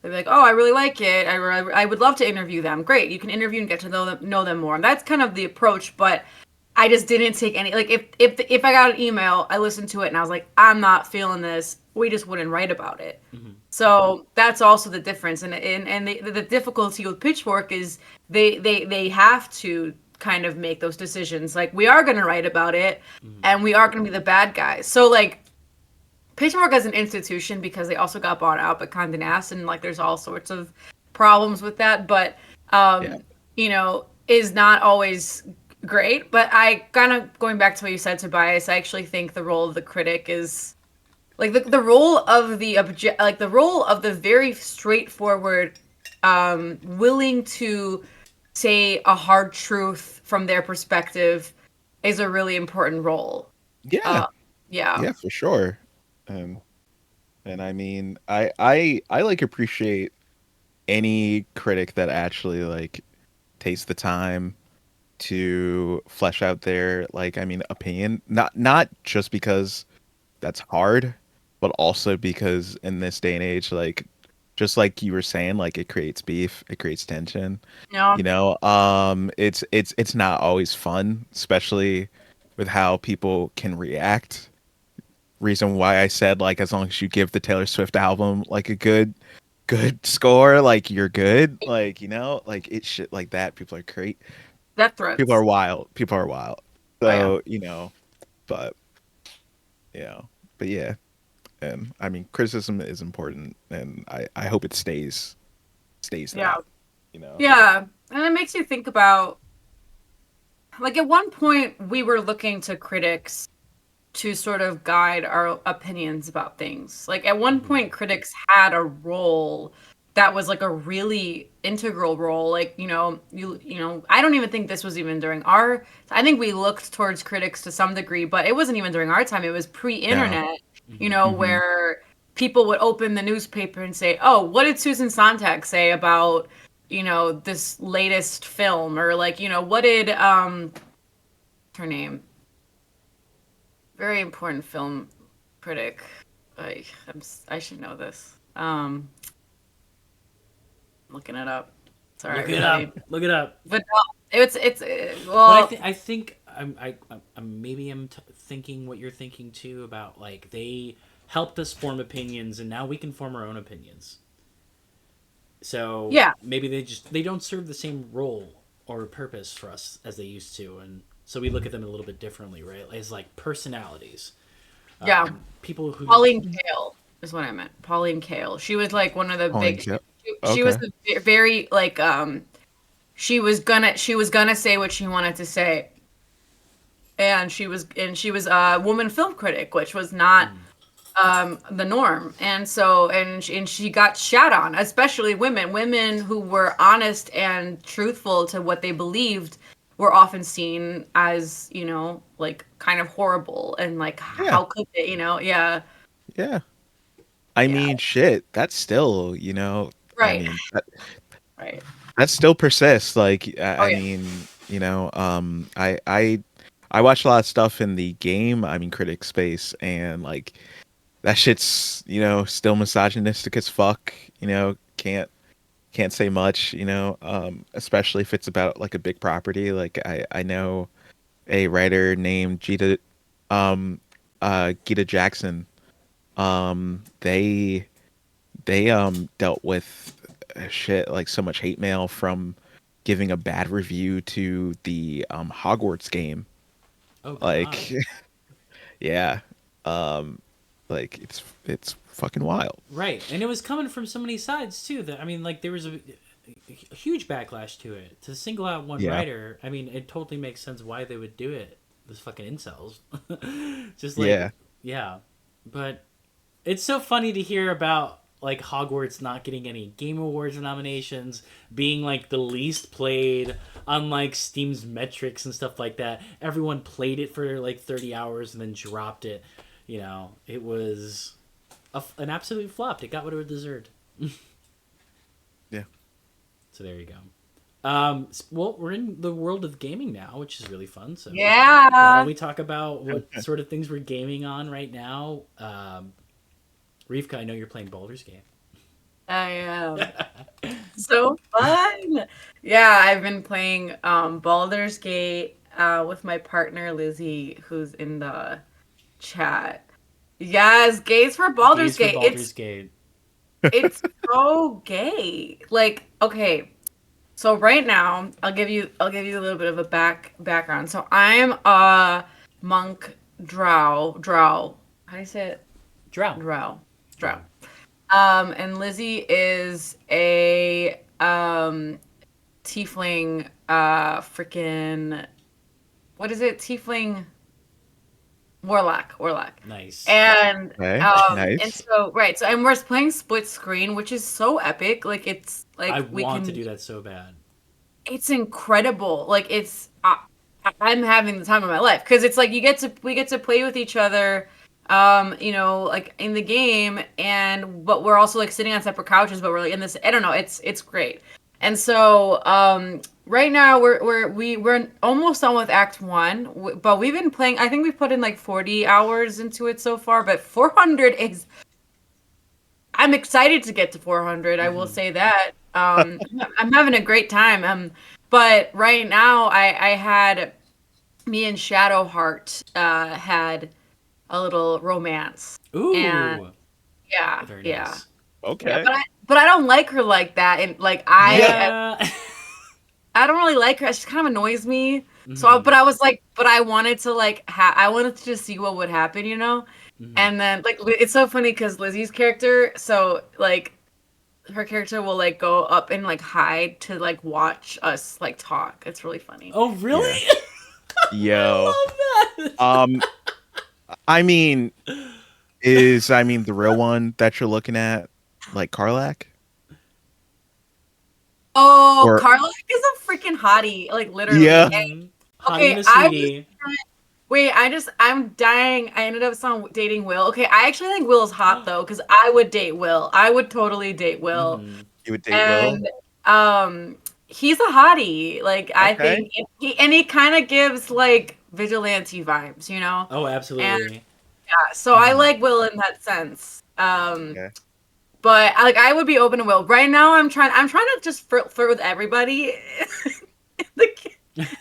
They'd be like, oh, I really like it. I would love to interview them. Great. You can interview and get to know them more. And that's kind of the approach, but I just didn't take any, like if I got an email, I listened to it and I was like, I'm not feeling this. We just wouldn't write about it. Mm-hmm. So that's also the difference. And the difficulty with Pitchfork is they have to kind of make those decisions. Like, we are going to write about it, and we are going to be the bad guys. So like Pitchfork as an institution, because they also got bought out by Condé Nast, and like there's all sorts of problems with that, but is not always great. But I kind of, going back to what you said, Tobias, I actually think the role of the critic is like the role of the role of the very straightforward, willing to say a hard truth from their perspective is a really important role. Yeah, for sure. And I mean, I like appreciate any critic that actually like takes the time to flesh out their, like, I mean, opinion, not just because that's hard, but also because in this day and age, like, just like you were saying, like, it creates beef, it creates tension. Yeah. It's not always fun, especially with how people can react. Reason why I said, like, as long as you give the Taylor Swift album like a good score, like, you're good. Like, like, it's shit like that. People are great. Death threats. People are wild. So, but yeah. And I mean, criticism is important, and I hope it stays that, Yeah. And it makes you think about, like, at one point we were looking to critics to sort of guide our opinions about things. Like, at one point critics had a role that was like a really integral role. Like, I don't even think this was even during I think we looked towards critics to some degree, but it wasn't even during our time. It was pre-internet, where people would open the newspaper and say, oh, what did Susan Sontag say about, this latest film? Or like, what did, her name? Very important film critic. I should know this. Looking it up. Sorry. Look it up. But no, it's well. But I think I'm thinking what you're thinking too, about like they helped us form opinions, and now we can form our own opinions. So yeah, maybe they don't serve the same role or purpose for us as they used to, and so we look at them a little bit differently, right? As like personalities. Yeah. People who Pauline Kael is what I meant. Pauline Kael. She was like one of the big. She was very like she was gonna say what she wanted to say, and she was a woman film critic, which was not the norm, and she got shat on, especially women who were honest and truthful to what they believed were often seen as, like, kind of horrible, and like, how could they, I mean, shit, that's still, right. I mean, right. That still persists. Like, I mean, I watch a lot of stuff in the game, I mean, critic space, and like that shit's, still misogynistic as fuck, can't say much, especially if it's about like a big property. Like I know a writer named Gita Jackson. They dealt with shit like so much hate mail from giving a bad review to the Hogwarts game. Oh, like yeah, like it's fucking wild. Right, and it was coming from so many sides too. That I mean, like there was a huge backlash to it. To single out one writer, I mean, it totally makes sense why they would do it. Those fucking incels, just like yeah. But it's so funny to hear about like Hogwarts not getting any Game Awards nominations, being like the least played on like Steam's metrics and stuff like that. Everyone played it for like 30 hours and then dropped it. You know, it was an absolute flop. It got what it deserved. Yeah. So there you go. Well, we're in the world of gaming now, which is really fun. So yeah, why don't we talk about what sort of things we're gaming on right now? Rivka, I know you're playing Baldur's Gate. I am. So fun. Yeah, I've been playing Baldur's Gate with my partner Lizzie, who's in the chat. Yes, gays for Baldur's Gate. It's so gay. Like, okay. So right now, I'll give you a little bit of a background. So I'm a monk drow. How do you say it? Drow. And Lizzie is a tiefling freaking what is it? Tiefling warlock. Nice. And nice. and so right. So and we're playing split screen, which is so epic. Like it's like I want to do that so bad. It's incredible. Like it's I'm having the time of my life because it's like we get to play with each other. You know, like in the game, but we're also like sitting on separate couches, but we're like in this. I don't know. It's great. And so right now we're almost done with Act 1, but we've been playing. I think we've put in like 40 hours into it so far, but 400 is. I'm excited to get to 400. I will say that. I'm having a great time. But right now I had me and Shadowheart had a little romance. Ooh. And yeah. Very yeah. nice. Okay. Yeah, but I don't like her like that. And like I don't really like her. She kind of annoys me. Mm-hmm. So, but I was like, but I wanted to like, I wanted to just see what would happen, you know? Mm-hmm. And then like, it's so funny because Lizzie's character, so like, her character will like go up and like hide to like watch us like talk. It's really funny. Oh, really? Yeah. Yo. I love that. I mean, the real one that you're looking at, like Karlach? Oh, Karlach is a freaking hottie, like literally. Yeah. Okay, I'm dying. I ended up dating Will. Okay, I actually think Will's hot though, because I would date Will. I would totally date Will. Mm-hmm. You would date Will? He's a hottie. Like, okay. I think he kind of gives like vigilante vibes, you know? Oh, absolutely. And, yeah, so I like Will in that sense. Okay. But I would be open to Will. Right now I'm trying to just flirt with everybody.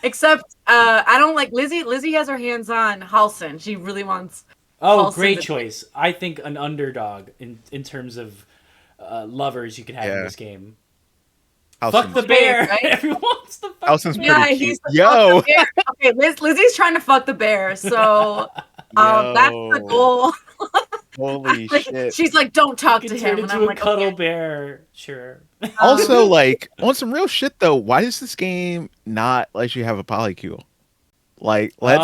Except I don't like Lizzie. Lizzie has her hands on Halsin. She really wants Halsin. Great choice. I think an underdog in terms of lovers you could have in this game. Halsin's fuck the bear. Right? Everyone wants to fuck Halsin's the bear. Pretty cute. Yo. Okay, Lizzie's trying to fuck the bear, so that's the goal. Holy shit. She's like, don't talk to him. And I'm like, cuddle bear. Sure. Also, like, on some real shit though, why does this game not let you have a polycule? Like, let's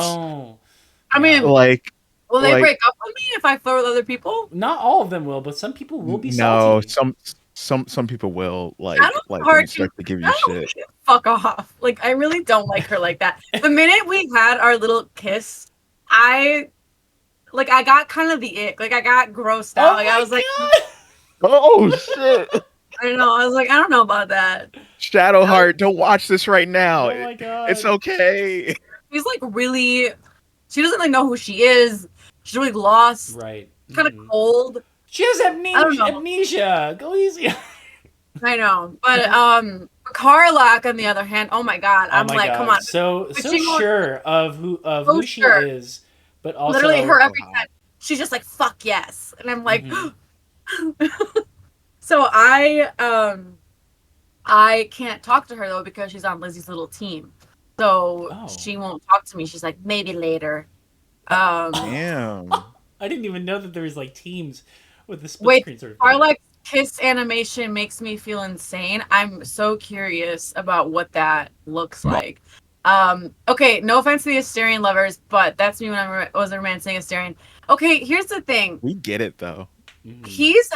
I mean, like, will they break up with me if I flirt with other people? Not all of them will, but some people will be salty. No, some people will like start to give you shit. Fuck off. Like, I really don't like her like that. The minute we had our little kiss, I got kind of the ick. Like, I got grossed out. Like, I was like, oh shit. I don't know. I was like, I don't know about that. Shadowheart, don't watch this right now. Oh my God. It's okay. She's like really, she doesn't like know who she is. She's really lost. Right. Kind of cold. She has amnesia. Go easy. I know. But Karlach, on the other hand, oh my God. I'm come on. So sure of who she is, but also literally her every time. She's just like, fuck yes. And I'm like, So I can't talk to her though because she's on Lizzie's little team. So she won't talk to me. She's like, maybe later. Damn. I didn't even know that there was like teams with the split Wait, screen sort of our thing. like kiss animation makes me feel insane. I'm so curious about what that looks like. Okay, no offense to the Asterion lovers, but that's me when I was romancing Asterion. Okay, here's the thing. We get it though. He's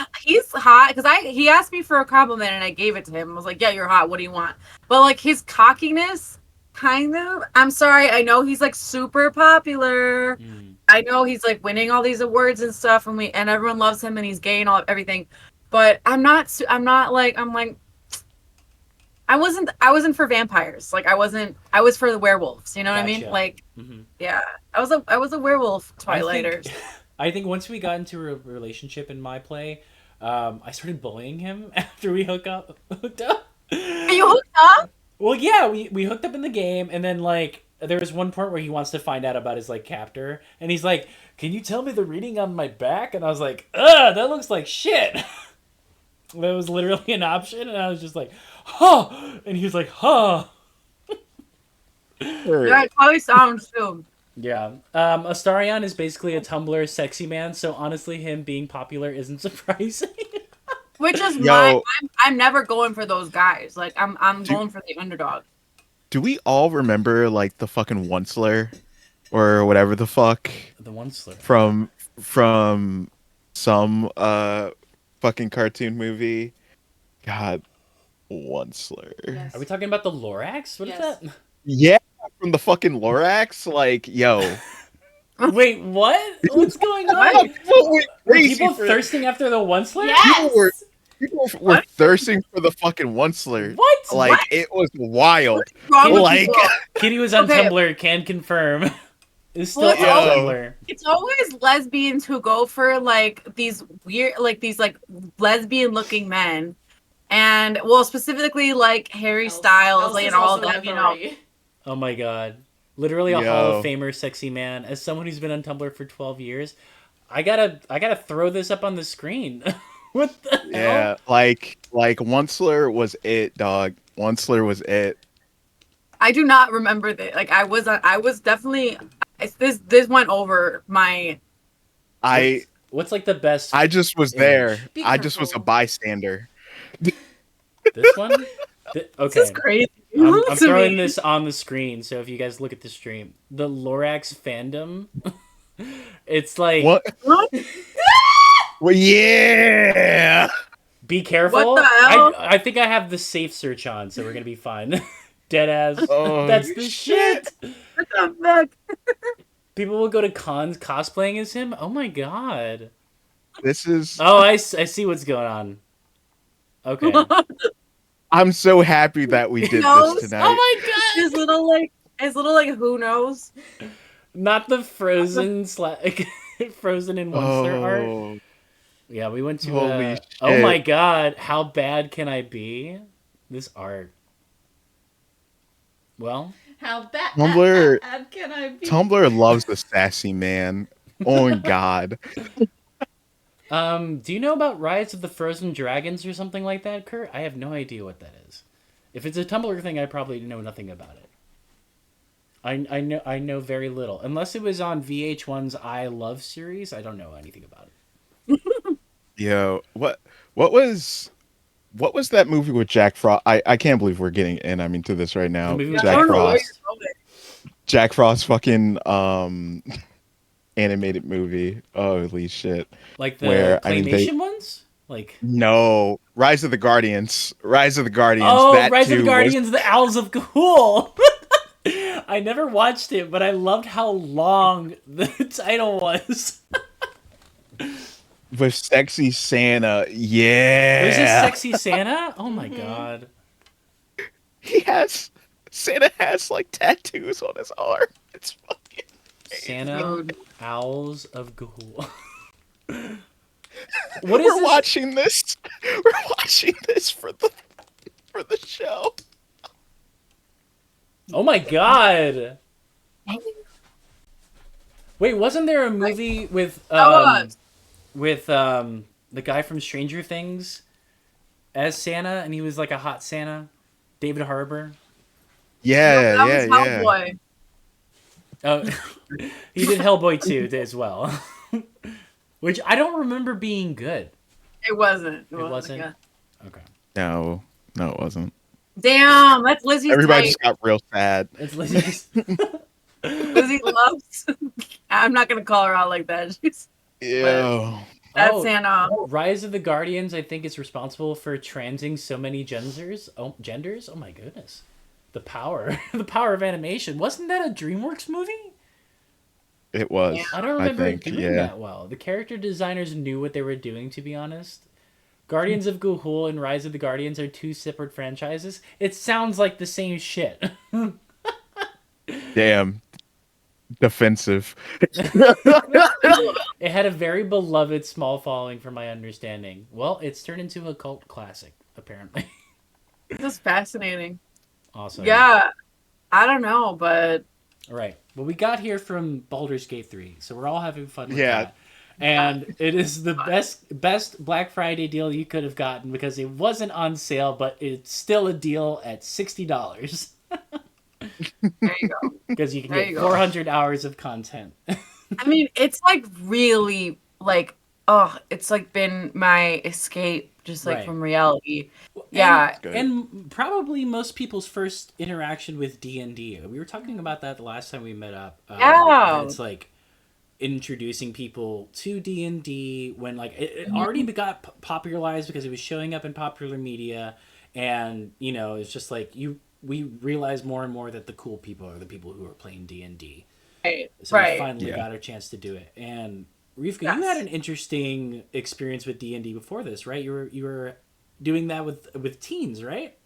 hot because he asked me for a compliment and I gave it to him. I was like, "Yeah, you're hot. What do you want?" But like his cockiness, kind of. I'm sorry. I know he's like super popular. I know he's like winning all these awards and stuff, and everyone loves him and he's gay and everything. But I'm not like I wasn't for vampires. Like I was for the werewolves. You know what I mean? Like yeah, I was a werewolf Twilighter. I think once we got into a relationship in my play, I started bullying him after we hooked up. Are you hooked up? Well, yeah, we hooked up in the game, and then like there was one part where he wants to find out about his like captor, and he's like, "Can you tell me the reading on my back?" And I was like, "Ugh, that looks like shit." That was literally an option, and I was just like, "Huh," and he was like, "Huh." Yeah, it probably sounds too. Yeah. Astarion is basically a Tumblr sexy man, so honestly him being popular isn't surprising. Which is why I'm never going for those guys. Like I'm going for the underdog. Do we all remember like the fucking Onceler or whatever the fuck? The Onceler. From some fucking cartoon movie. God, Onceler. Yes. Are we talking about the Lorax? What is that? Yeah, from the fucking Lorax. Like, yo. Wait, what? What's going on? Were people thirsting after the Onceler? Yes! People were thirsting for the fucking Onceler. What? Like, What? it was wild. Like, Kitty was on Tumblr, can confirm. It's still on Tumblr. It's always lesbians who go for like these weird, like these like lesbian looking men. And well, specifically like Harry Styles, like, and all of them, you know. Oh my god. Literally a Hall of Famer sexy man. As someone who's been on Tumblr for 12 years, I gotta throw this up on the screen. What the hell? Yeah, like Onceler was it, dog. Onceler was it. I do not remember that. Like I was definitely this went over my. What's like the best? I just was there. I just was a bystander. This one? Okay. This is crazy. I'm throwing this on the screen, so if you guys look at the stream, the Lorax fandom, it's like what? Well, yeah. Be careful. What the hell? I think I have the safe search on, so we're gonna be fine. Deadass. Oh, that's the shit. What the fuck? People will go to cons cosplaying as him. Oh my god. This is. Oh, I see what's going on. Okay. I'm so happy that we did this tonight. Oh my god! His little like who knows? Not the Frozen Frozen in Onceler art. Yeah, we went to. Holy shit. Oh my god! How bad can I be? This art. Well. How bad can I be? Tumblr loves the sassy man. Oh my god. Do you know about Rise of the Frozen Dragons or something like that, Kurt? I have no idea what that is. If it's a Tumblr thing, I probably know nothing about it. I know very little. Unless it was on VH1's I Love series, I don't know anything about it. Yo, what was that movie with Jack Frost? I can't believe we're getting into this right now. Jack Frost fucking animated movie. Holy shit. Like the claymation ones? Like no, Rise of the Guardians. Oh, Rise of the Guardians, the Owls of Ga'Hoole. I never watched it, but I loved how long the title was. With Sexy Santa, yeah. There's a Sexy Santa? Oh my god. Santa has like tattoos on his arm. It's fucking crazy. Santa Owls of Ga'Hoole. We're watching this for the show. Oh my god. Wait, wasn't there a movie with the guy from Stranger Things as Santa, and he was like a hot Santa? David Harbour. Yeah. Oh, he did Hellboy 2 as well, which I don't remember being good. It wasn't. It wasn't. Good. Okay. No, it wasn't. Damn, that's Lizzie's. Everybody type. just got real sad. It's Lizzie's. Lizzie loves. I'm not gonna call her out like that. Ew. That's Anna. Rise of the Guardians, I think, is responsible for transing so many genders. Oh my goodness, the power of animation. Wasn't that a DreamWorks movie? It was. I don't remember it doing that well. The character designers knew what they were doing, to be honest. Guardians of Ga'Hoole and Rise of the Guardians are two separate franchises. It sounds like the same shit. Damn. Defensive. It had a very beloved small following, from my understanding. Well, it's turned into a cult classic, apparently. This is fascinating. Awesome. Yeah. I don't know, but... All right. Well, we got here from Baldur's Gate 3, so we're all having fun with that. And it is the best Black Friday deal you could have gotten because it wasn't on sale, but it's still a deal at $60. There you go. Because you can get 400 hours of content. I mean, it's like really like, it's like been my escape just like from reality. And probably most people's first interaction with D&D. We were talking about that the last time we met up. It's like introducing people to D&D when like it already got popularized because it was showing up in popular media, and you know it's just like we realize more and more that the cool people are the people who are playing D&D. So we finally got our chance to do it. And Rivka, you had an interesting experience with D&D before this, right? You were doing that with teens, right?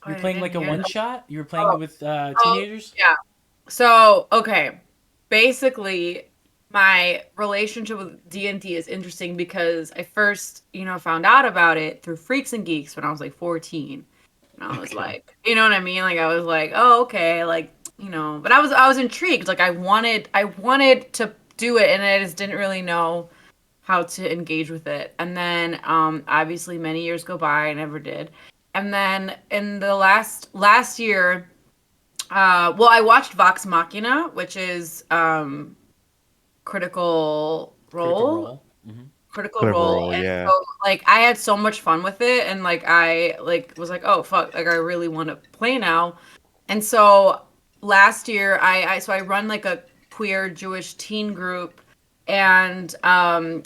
You were playing like a one shot. You were playing with teenagers. Yeah. So okay. Basically, my relationship with D&D is interesting because I first, found out about it through Freaks and Geeks when I was like 14. And I was like, you know what I mean? Like I was like, oh, okay, like, but I was intrigued. Like I wanted to do it and I just didn't really know how to engage with it. And then obviously many years go by, I never did. And then in the last year, I watched Vox Machina, which is Critical Role. Critical Role. And so, like, I had so much fun with it, and like I was like, oh fuck, like I really want to play now. And so last year, I run like a queer Jewish teen group, and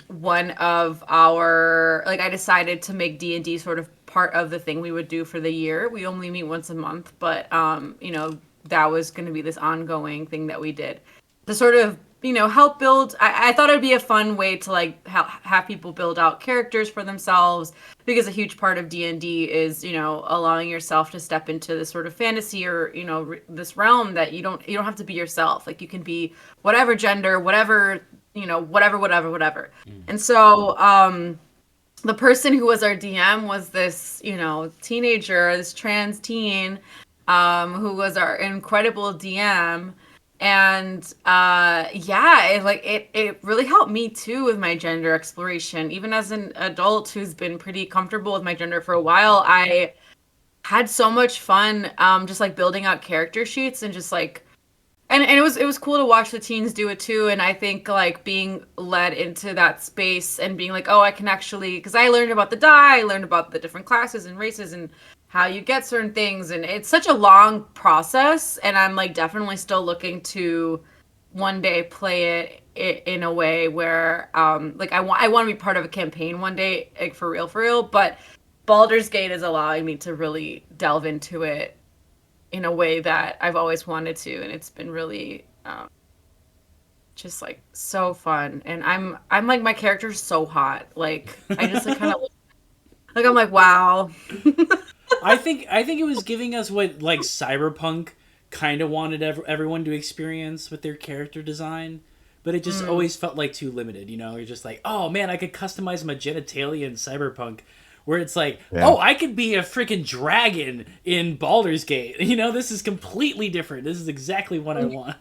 one of our I decided to make D&D sort of part of the thing we would do for the year. We only meet once a month, but that was going to be this ongoing thing that we did to sort of, help build. I thought it'd be a fun way to like have people build out characters for themselves, because a huge part of D&D is, allowing yourself to step into this sort of fantasy or, this realm that you don't have to be yourself. Like you can be whatever gender, whatever, whatever. And so, the person who was our DM was this, teenager, this trans teen, who was our incredible DM. And it really helped me too with my gender exploration. Even as an adult who's been pretty comfortable with my gender for a while, I had so much fun just like building out character sheets and just like and it was cool to watch the teens do it too. And I think like being led into that space and being like, oh, I can actually, because I learned about the die, I learned about the different classes and races and how you get certain things, and it's such a long process, and I'm like definitely still looking to one day play it in a way where I want to be part of a campaign one day, like for real, but Baldur's Gate is allowing me to really delve into it in a way that I've always wanted to, and it's been really just like so fun. And I'm like, my character's so hot, like I just like kind of like I'm like, wow. I think it was giving us what like Cyberpunk kind of wanted everyone to experience with their character design, but it just always felt like too limited. You're just like, oh man, I could customize my genitalia in Cyberpunk, where it's like, oh, I could be a freaking dragon in Baldur's Gate. This is completely different. This is exactly what I want.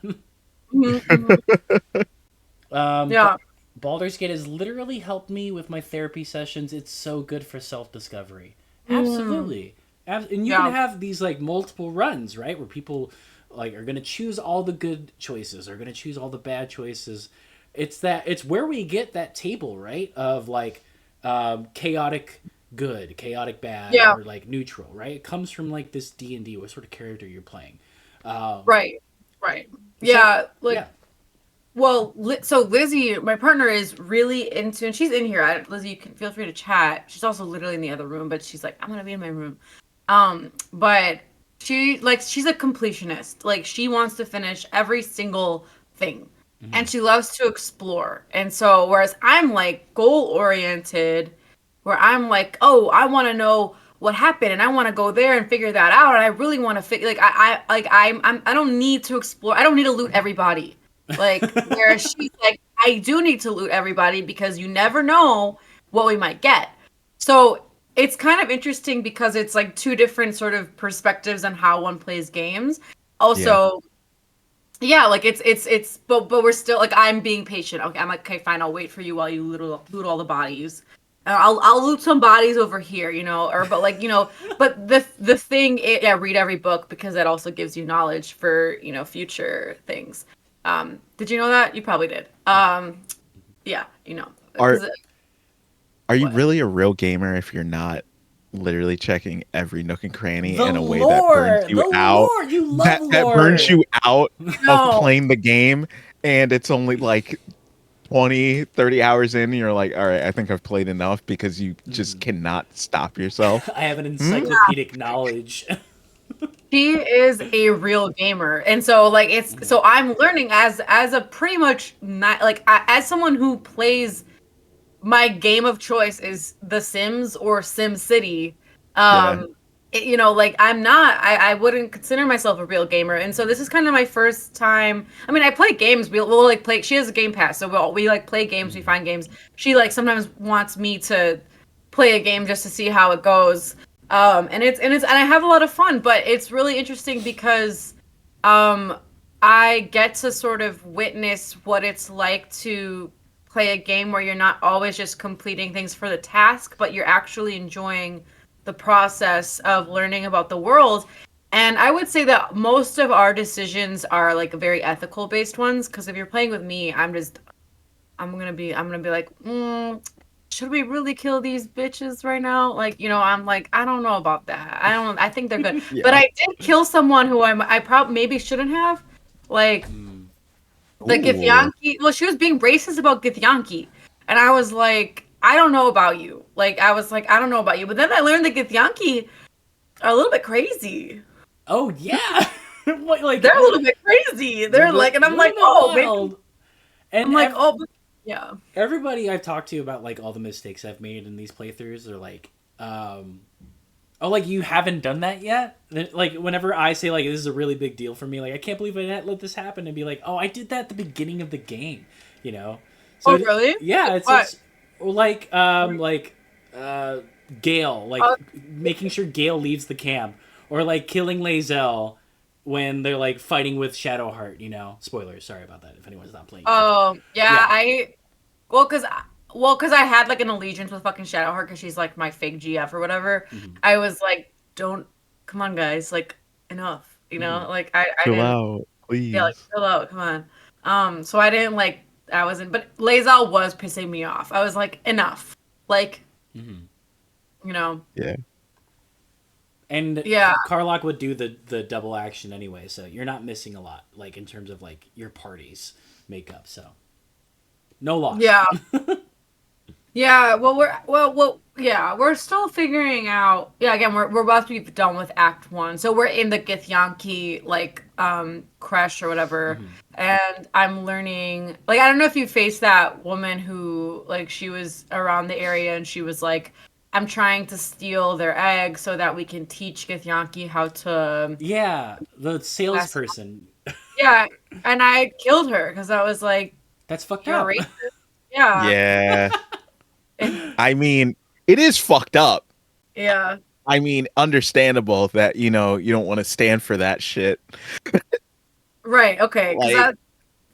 Yeah. Baldur's Gate has literally helped me with my therapy sessions. It's so good for self-discovery. Absolutely. And you can have these like multiple runs, right? Where people like are gonna choose all the good choices, are gonna choose all the bad choices. It's where we get that table, right? Of like chaotic good, chaotic bad, or like neutral, right? It comes from like this D&D, what sort of character you're playing. Right. Yeah, well, so Lizzie, my partner, is really into, and she's in here. Lizzie, you can feel free to chat. She's also literally in the other room, but she's like, I'm gonna be in my room. But she's a completionist. Like, she wants to finish every single thing, and she loves to explore. And so, whereas I'm like goal oriented, where I'm like, oh, I want to know what happened, and I want to go there and figure that out, and I really want to I don't need to explore. I don't need to loot everybody. Like, whereas she's like, I do need to loot everybody because you never know what we might get. So it's kind of interesting because it's like two different sort of perspectives on how one plays games. Also, like but we're still like, I'm being patient. Okay, I'm like, okay, fine, I'll wait for you while you loot all the bodies. I'll loot some bodies over here, but the thing is, read every book because that also gives you knowledge for, future things. Did you know that? You probably did. Are you really a real gamer if you're not literally checking every nook and cranny in a way that burns you out? That burns you out of playing the game, and it's only like 20-30 hours in, and you're like, all right, I think I've played enough, because you just cannot stop yourself. I have an encyclopedic knowledge. She is a real gamer, and so so I'm learning as a pretty much not like as someone who plays, my game of choice is The Sims or SimCity. I'm not. I wouldn't consider myself a real gamer, and so this is kind of my first time. I mean, I play games. We'll like play. She has a Game Pass, so we like play games. We find games. She like sometimes wants me to play a game just to see how it goes. And I have a lot of fun, but it's really interesting because I get to sort of witness what it's like to play a game where you're not always just completing things for the task, but you're actually enjoying the process of learning about the world. And I would say that most of our decisions are like very ethical based ones, because if you're playing with me, I'm gonna be like, should we really kill these bitches right now? Like, I'm like, I don't know about that. I think they're good. But I did kill someone who I probably maybe shouldn't have. Like Githyanki. Well, she was being racist about Githyanki. And I was like, I don't know about you. Like, I was like, I don't know about you. But then I learned that Githyanki are a little bit crazy. Oh, yeah. Like, they're a little bit crazy. They're like, and I'm like, oh, maybe. And I'm like, oh, yeah. Everybody I've talked to about like all the mistakes I've made in these playthroughs are like, oh, like, you haven't done that yet? Like, whenever I say like, this is a really big deal for me, like, I can't believe I let this happen, and be like, oh, I did that at the beginning of the game, So really? Yeah, it's like Gale, like making sure Gale leaves the camp, or like killing Lae'zel when they're like fighting with Shadowheart, Spoilers, sorry about that if anyone's not playing. Oh, yeah. Because I had like an allegiance with fucking Shadowheart because she's like my fake GF or whatever. Mm-hmm. I was like, come on, guys, like, enough, like I chill didn't, out, please. Yeah, like, chill out, come on. So I didn't like, but Lae'zel was pissing me off. I was like, enough, like, Yeah. And Karlach would do the double action anyway, so you're not missing a lot, like, in terms of like your party's makeup. So no loss. Yeah. Yeah. Well, we're still figuring out. Yeah. Again, we're about to be done with Act 1, so we're in the Githyanki like crush or whatever, and I'm learning. Like, I don't know if you faced that woman who like she was around the area and she was like, I'm trying to steal their eggs so that we can teach Githyanki how to... Yeah, the salesperson. Yeah, and I killed her because I was like... That's fucked up. Racist. Yeah. Yeah. I mean, it is fucked up. Yeah. I mean, understandable that, you don't want to stand for that shit. Right, okay.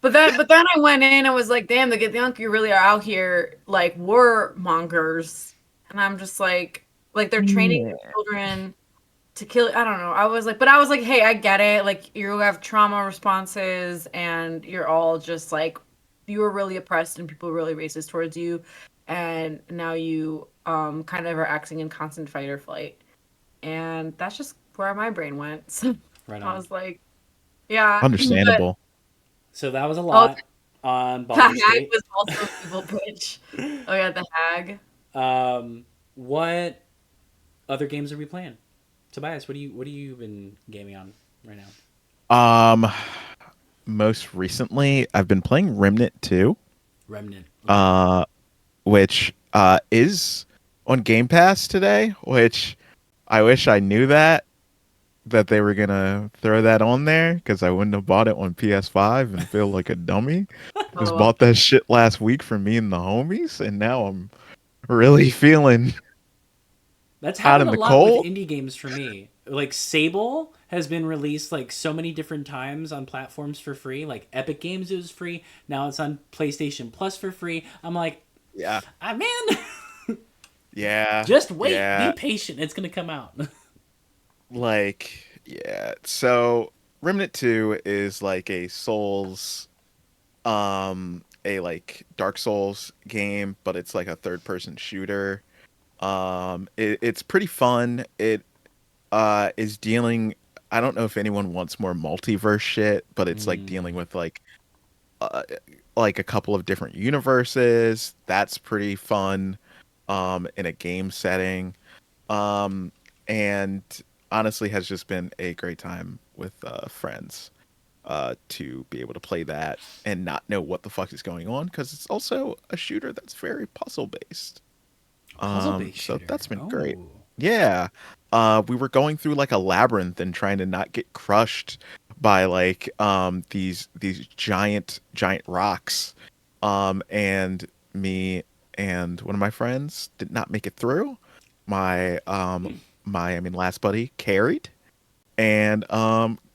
But then I went in and was like, damn, the Githyanki really are out here like warmongers. And I'm just like they're training their children to kill. I don't know. I was like, hey, I get it. Like, you have trauma responses, and you're all just like, you were really oppressed, and people were really racist towards you, and now you kind of are acting in constant fight or flight, and that's just where my brain went. So Right I on. was like, yeah, Understandable. So that was a lot on The Baldur's hag Gate. was also a people bitch. Oh yeah, the hag. What other games are we playing? Tobias, what are you been gaming on right now? Most recently I've been playing Remnant 2. Remnant. Okay. Which is on Game Pass today, which I wish I knew that they were gonna throw that on there, because I wouldn't have bought it on PS5 and feel like a dummy. Just bought that shit last week for me and the homies, and now I'm really feeling that's hot happened in a the lot cold. with indie games for me. Like Sable has been released like so many different times on platforms for free. Like Epic Games, it was free. Now it's on PlayStation Plus for free. I'm like, Yeah. Man. Yeah. Just wait. Yeah. Be patient. It's gonna come out. Like, yeah. So Remnant 2 is like a Souls, a like Dark Souls game, but it's like a third person shooter. It's pretty fun. It is dealing, I don't know if anyone wants more multiverse shit, but it's like dealing with like a couple of different universes. That's pretty fun in a game setting. And honestly has just been a great time with friends to be able to play that and not know what the fuck is going on, because it's also a shooter that's very puzzle based. Puzzle-based So shooter. that's been great. Yeah. We were going through like a labyrinth and trying to not get crushed by like these giant rocks. And me and one of my friends did not make it through. My last buddy carried and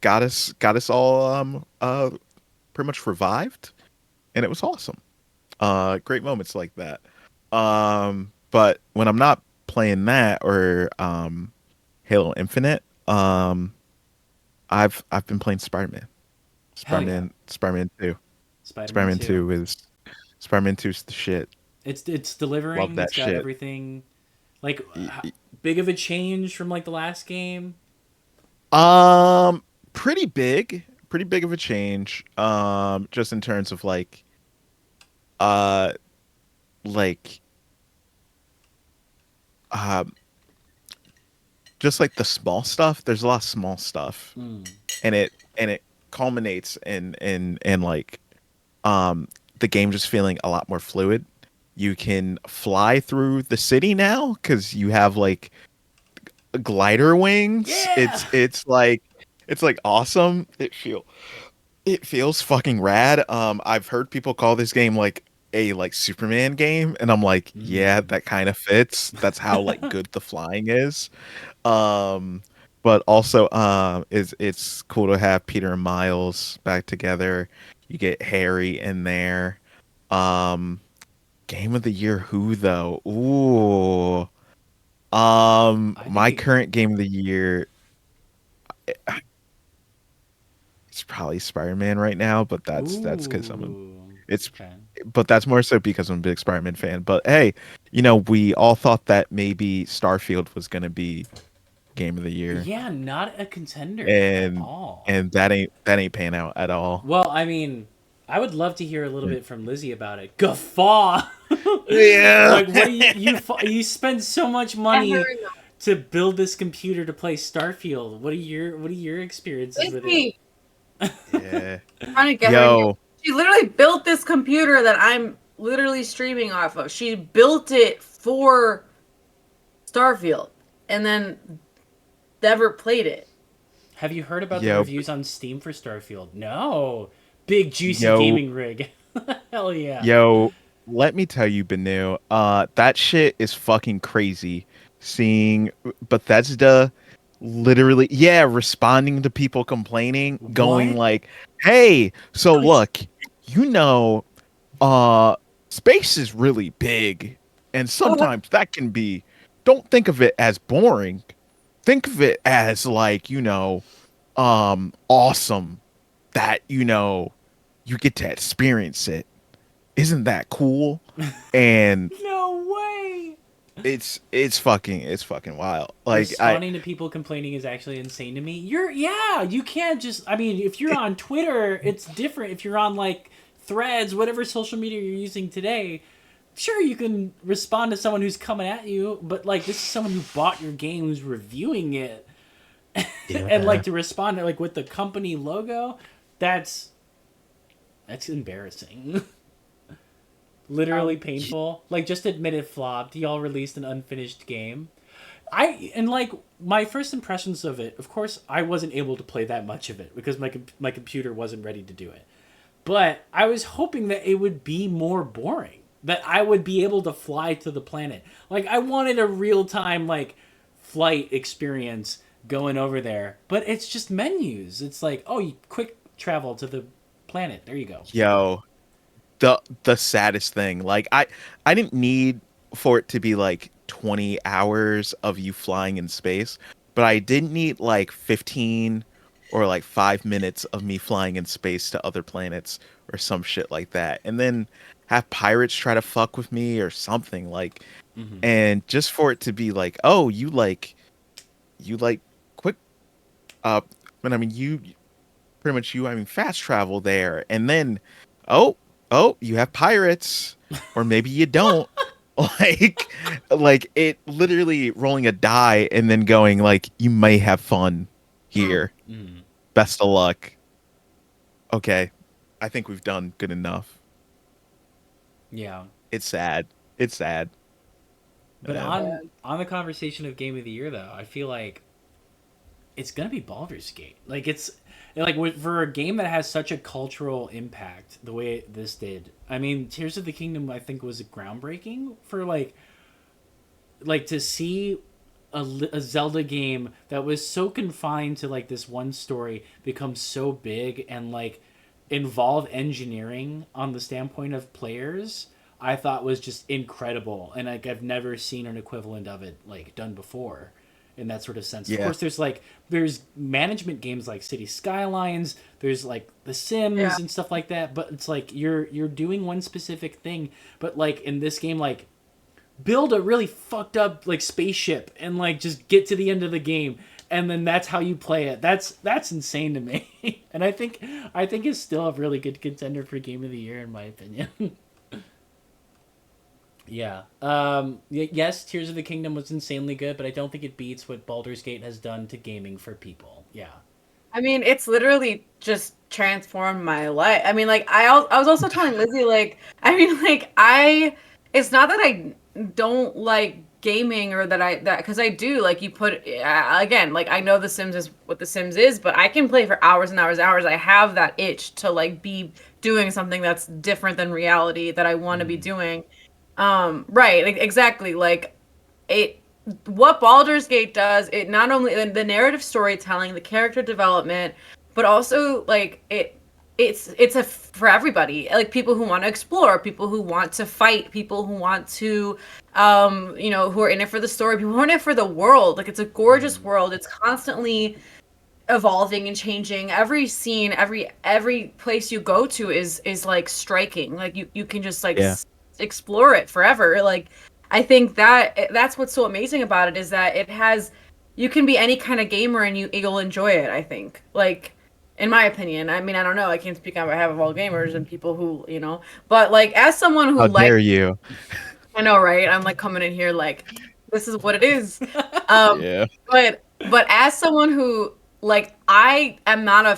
got us all pretty much revived, and it was awesome. Great moments like that. But when I'm not playing that or Halo Infinite, I've been playing Spider-Man. Spider-Man 2. Spider-Man 2 is the shit. It's delivering. Love that it's got shit. Everything. Like big of a change from like the last game. Pretty big of a change. Just in terms of like just like the small stuff. There's a lot of small stuff, and it culminates in like the game just feeling a lot more fluid. You can fly through the city now because you have like glider wings. Yeah! It's like awesome. It feels fucking rad. I've heard people call this game like a like Superman game, and I'm like, yeah, that kind of fits. That's how like good the flying is. But also it's cool to have Peter and Miles back together. You get Harry in there. Game of the year, who though? Ooh. My current game of the year, it's probably Spider-Man right now, but that's because but that's more so because I'm a big Spider-Man fan. But hey, we all thought that maybe Starfield was gonna be game of the year. Yeah, not a contender at all. And that ain't panning out at all. Well, I mean, I would love to hear a little bit from Lizzie about it. Guffaw. Yeah. Like, what do you spend so much money to build this computer to play Starfield? What are your experiences with it? Yeah. Trying to get her. She literally built this computer that I'm literally streaming off of. She built it for Starfield and then never played it. Have you heard about the reviews on Steam for Starfield? No. Big juicy gaming rig. Hell yeah. Yo, let me tell you, Benu, that shit is fucking crazy. Seeing Bethesda literally, responding to people complaining, going like, hey, so look, space is really big, and sometimes that can be, don't think of it as boring. think of it as like, awesome that, you get to experience it. Isn't that cool? And no way. It's fucking wild. Like, responding to people complaining is actually insane to me. You can't just, I mean, if you're on Twitter, it's different. If you're on like Threads, whatever social media you're using today, sure, you can respond to someone who's coming at you, but like this is someone who bought your game, who's reviewing it. And like to respond to, like with the company logo, that's embarrassing. Literally painful. Like, just admit it flopped. Y'all released an unfinished game. And like my first impressions of it, of course, I wasn't able to play that much of it because my computer wasn't ready to do it. But I was hoping that it would be more boring. That I would be able to fly to the planet. Like, I wanted a real-time, like, flight experience going over there. But it's just menus. It's like, oh, you quick travel to the planet. There you go. Yo, the saddest thing. Like, I didn't need for it to be, like, 20 hours of you flying in space. But I didn't need, like, 15 or, like, 5 minutes of me flying in space to other planets or some shit like that. And then have pirates try to fuck with me or something, like, and just for it to be like, oh, you like quick, I mean, you pretty much, fast travel there, and then, oh, you have pirates, or maybe you don't, like it literally rolling a die and then going like, you may have fun here, best of luck. Okay, I think we've done good enough. Yeah. It's sad. But on the conversation of Game of the Year, though, I feel like it's gonna be Baldur's Gate. Like, it's like for a game that has such a cultural impact the way this did. I mean, Tears of the Kingdom, I think, was groundbreaking for like to see a Zelda game that was so confined to like this one story become so big and like involve engineering on the standpoint of players, I thought was just incredible, and like I've never seen an equivalent of it like done before in that sort of sense. Yeah. Of course, there's management games like City Skylines, there's like The Sims and stuff like that, but it's like you're doing one specific thing, but like in this game, like build a really fucked up like spaceship and like just get to the end of the game. And then that's how you play it. That's insane to me. And I think it's still a really good contender for Game of the Year in my opinion. Yeah. Yes, Tears of the Kingdom was insanely good, but I don't think it beats what Baldur's Gate has done to gaming for people. Yeah. I mean, it's literally just transformed my life. I mean, like I was also telling Lizzie, like, I mean, like it's not that I don't like gaming or that because I do, like, you put again, like I know The Sims is what The Sims is, but I can play for hours and hours and hours. I have that itch to like be doing something that's different than reality that I want to be doing. Right, like, exactly, like what Baldur's Gate does, it not only the narrative storytelling, the character development, but also like it's a for everybody, like people who want to explore, people who want to fight, people who want to who are in it for the story, people who are in it for the world. Like, it's a gorgeous world. It's constantly evolving and changing. Every scene, every place you go to is like striking. Like you can just like explore it forever. Like, I think that's what's so amazing about it, is that you can be any kind of gamer and you'll enjoy it, I think. Like, in my opinion. I mean, I don't know. I can't speak on behalf of all gamers and people who, but like, as someone who How dare you? I know, right? I'm like coming in here like, this is what it is. Yeah. But as someone who, like, I am not a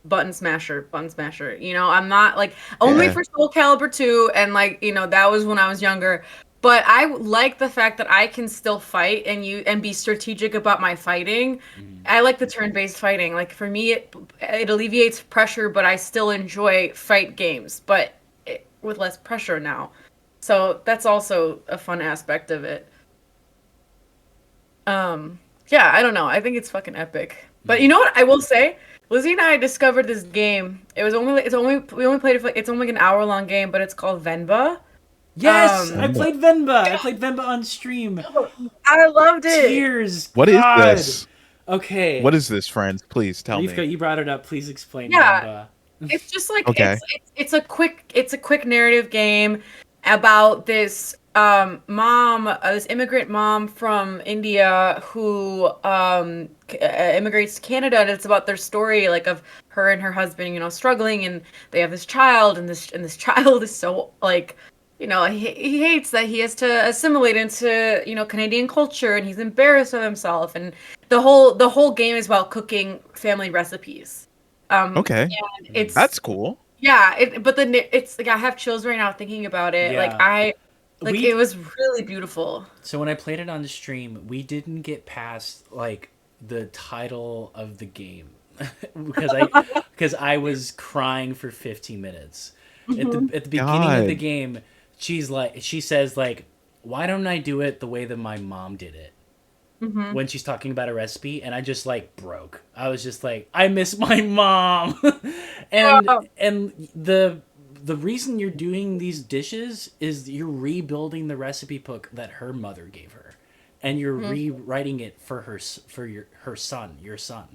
button smasher. I'm not like, only for Soul Calibur 2, and like, that was when I was younger. But I like the fact that I can still fight and be strategic about my fighting. I like the turn-based fighting. Like, for me, it alleviates pressure, but I still enjoy fight games, but with less pressure now. So that's also a fun aspect of it. Yeah, I don't know. I think it's fucking epic. But you know what I will say? Lizzie and I discovered this game. We only played it it's only like an hour-long game, but it's called Venba. Yes, I played Venba. I played Venba on stream. I loved it. Tears. What God. is this? Okay. What is this, friends? Please tell Rivka, me. you brought it up. Please explain Yeah. Venba. It's just like Okay. it's a quick narrative game about this this immigrant mom from India who immigrates to Canada, and it's about their story, like of her and her husband, struggling, and they have this child, and this child is so like, he hates that he has to assimilate into Canadian culture, and he's embarrassed of himself, and the whole game is about cooking family recipes. Okay, that's cool. Yeah, but then it's like I have chills right now thinking about it. Yeah. It was really beautiful. So when I played it on the stream, we didn't get past like the title of the game because I was crying for 15 minutes. Mm-hmm. At the beginning of the game, she says like, "Why don't I do it the way that my mom did it?" Mm-hmm. When she's talking about a recipe, and I just like broke. I was just like, I miss my mom. and the reason you're doing these dishes is you're rebuilding the recipe book that her mother gave her, and you're rewriting it for her son, your son.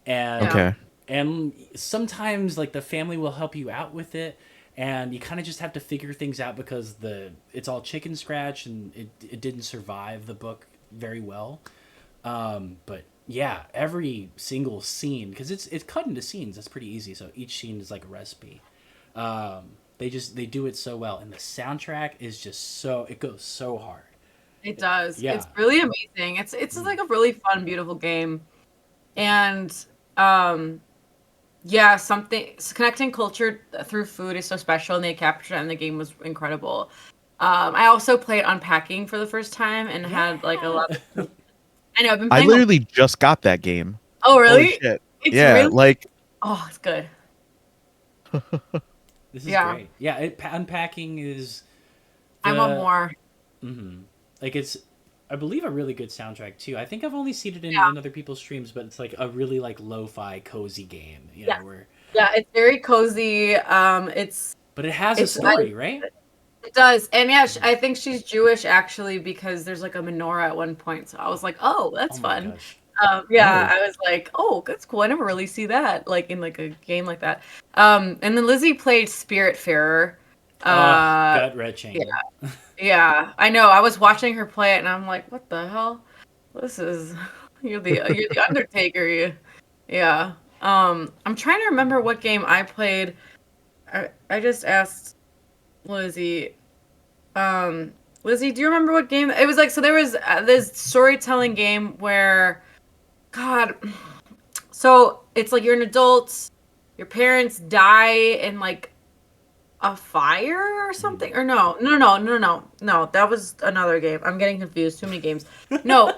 And and sometimes like the family will help you out with it, and you kind of just have to figure things out because it's all chicken scratch, and it didn't survive the book very well. But yeah, every single scene, because it's cut into scenes, that's pretty easy, so each scene is like a recipe. They do it so well, and the soundtrack is just it goes so hard. It does. Yeah. It's really amazing. It's like a really fun, beautiful game. And connecting culture through food is so special, and they captured it, and the game was incredible. I also played Unpacking for the first time and had like a lot of... I know, I've been playing... I literally just got that game. Oh, really? Holy shit. It's really... Oh, it's good. This is great. Yeah, Unpacking is... I want more. Mm-hmm. Like, it's, I believe, a really good soundtrack, too. I think I've only seen it in other people's streams, but it's like a really like lo-fi, cozy game. Where... Yeah, it's very cozy. But it has a story, right? It does. And yeah, I think she's Jewish actually, because there's like a menorah at one point. So I was like, oh, that's fun. I was like, oh, that's cool. I never really see that like in like a game like that. And then Lizzie played Spiritfarer. Gut-wrenching. Yeah, I know. I was watching her play it, and I'm like, what the hell? This is you're the Undertaker. Yeah. I'm trying to remember what game I played. I just asked Lizzie. Lizzie, do you remember what game it was? Like, so there was this storytelling game where, God, so it's like you're an adult, your parents die in like a fire or something, or no, that was another game. I'm getting confused. Too many games. No,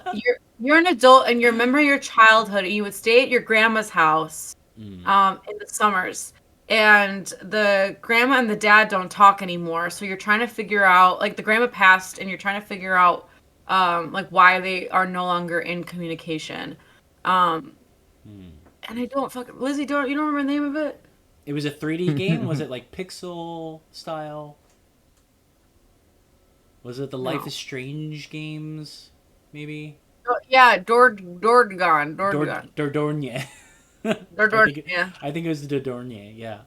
you're an adult and you're remembering your childhood, and you would stay at your grandma's house, in the summers. And the grandma and the dad don't talk anymore, so you're trying to figure out, like, the grandma passed, and you're trying to figure out, like, why they are no longer in communication. And I don't Lizzie, you don't remember the name of it? It was a 3D game? Was it, like, pixel style? Was it the Life is Strange games, maybe? Oh, yeah, Dordogne. Dordogne. I think it was the Dordogne, yeah.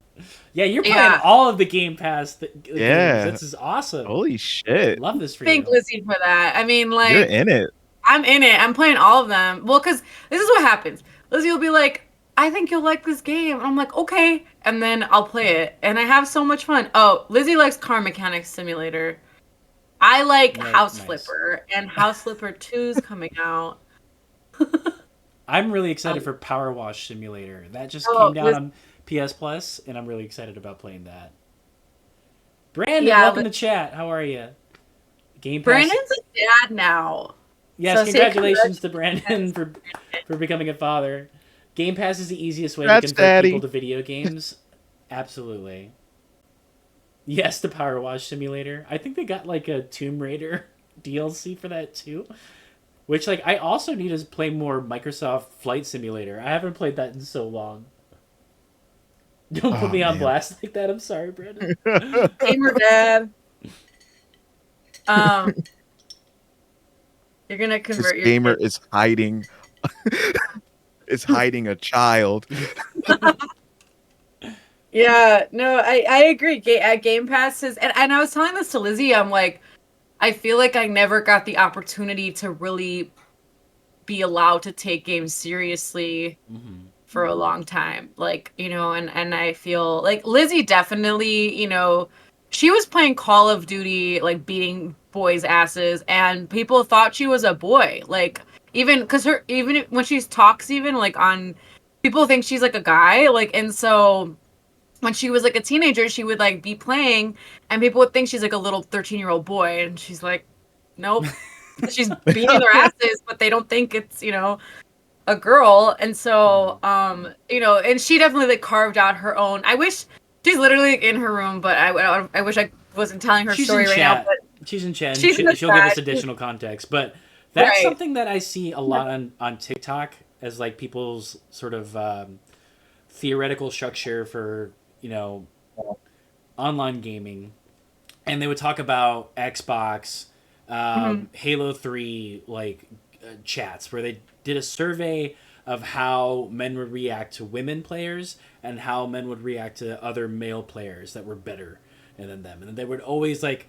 Yeah, you're playing all of the Game Pass games. This is awesome. Holy shit. Love this for you. Thank Lizzie for that. I mean, like... You're in it. I'm in it. I'm playing all of them. Well, because this is what happens. Lizzie will be like, I think you'll like this game. And I'm like, okay. And then I'll play it. And I have so much fun. Oh, Lizzie likes Car Mechanics Simulator. I like House Flipper. And House Flipper 2's coming out. I'm really excited for Power Wash Simulator. That just came down on PS Plus, and I'm really excited about playing that. Brandon, welcome to chat. How are you? Game Pass. Brandon's a dad now. Yes, so congratulations to Brandon for becoming a father. Game Pass is the easiest way to convert people to video games. Absolutely. Yes, the Power Wash Simulator. I think they got like a Tomb Raider DLC for that too. Which, like, I also need to play more Microsoft Flight Simulator. I haven't played that in so long. Don't put me on blast like that. I'm sorry, Brandon. Gamer dad. You're gonna This convert your gamer kid. is hiding is hiding a child. Yeah, no, I agree. Game Pass is, and I was telling this to Lizzie. I'm like, I feel like I never got the opportunity to really be allowed to take games seriously for a long time. Like, you know, and I feel like Lizzie definitely, you know, she was playing Call of Duty, like beating boys' asses, and people thought she was a boy. Like, even because even when she talks, even like on, people think she's like a guy. Like, and so when she was like a teenager, she would like be playing, and people would think she's like a little 13-year-old boy, and she's like, nope, she's beating their asses, but they don't think it's, you know, a girl. And so, you know, and she definitely like carved out her own. I wish she's literally in her room, but I wish I wasn't telling her story right now. But she's in chat. She'll give us additional context, but that's something that I see a lot on TikTok as like people's sort of theoretical structure for, you know, online gaming, and they would talk about Xbox, Halo 3, like chats where they did a survey of how men would react to women players and how men would react to other male players that were better than them, and they would always like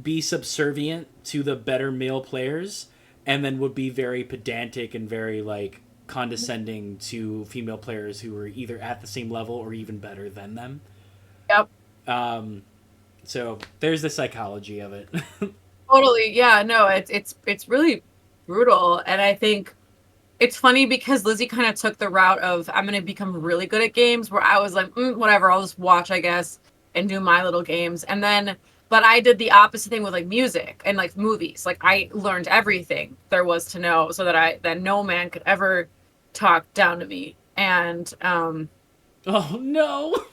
be subservient to the better male players, and then would be very pedantic and very like condescending to female players who were either at the same level or even better than them. Yep. So there's the psychology of it. Totally. Yeah. No. It's really brutal, and I think it's funny because Lizzie kind of took the route of I'm gonna become really good at games, where I was like, whatever, I'll just watch, I guess, and do my little games, and then. But I did the opposite thing with like music and like movies. Like I learned everything there was to know, so that no man could ever talk down to me. And oh no,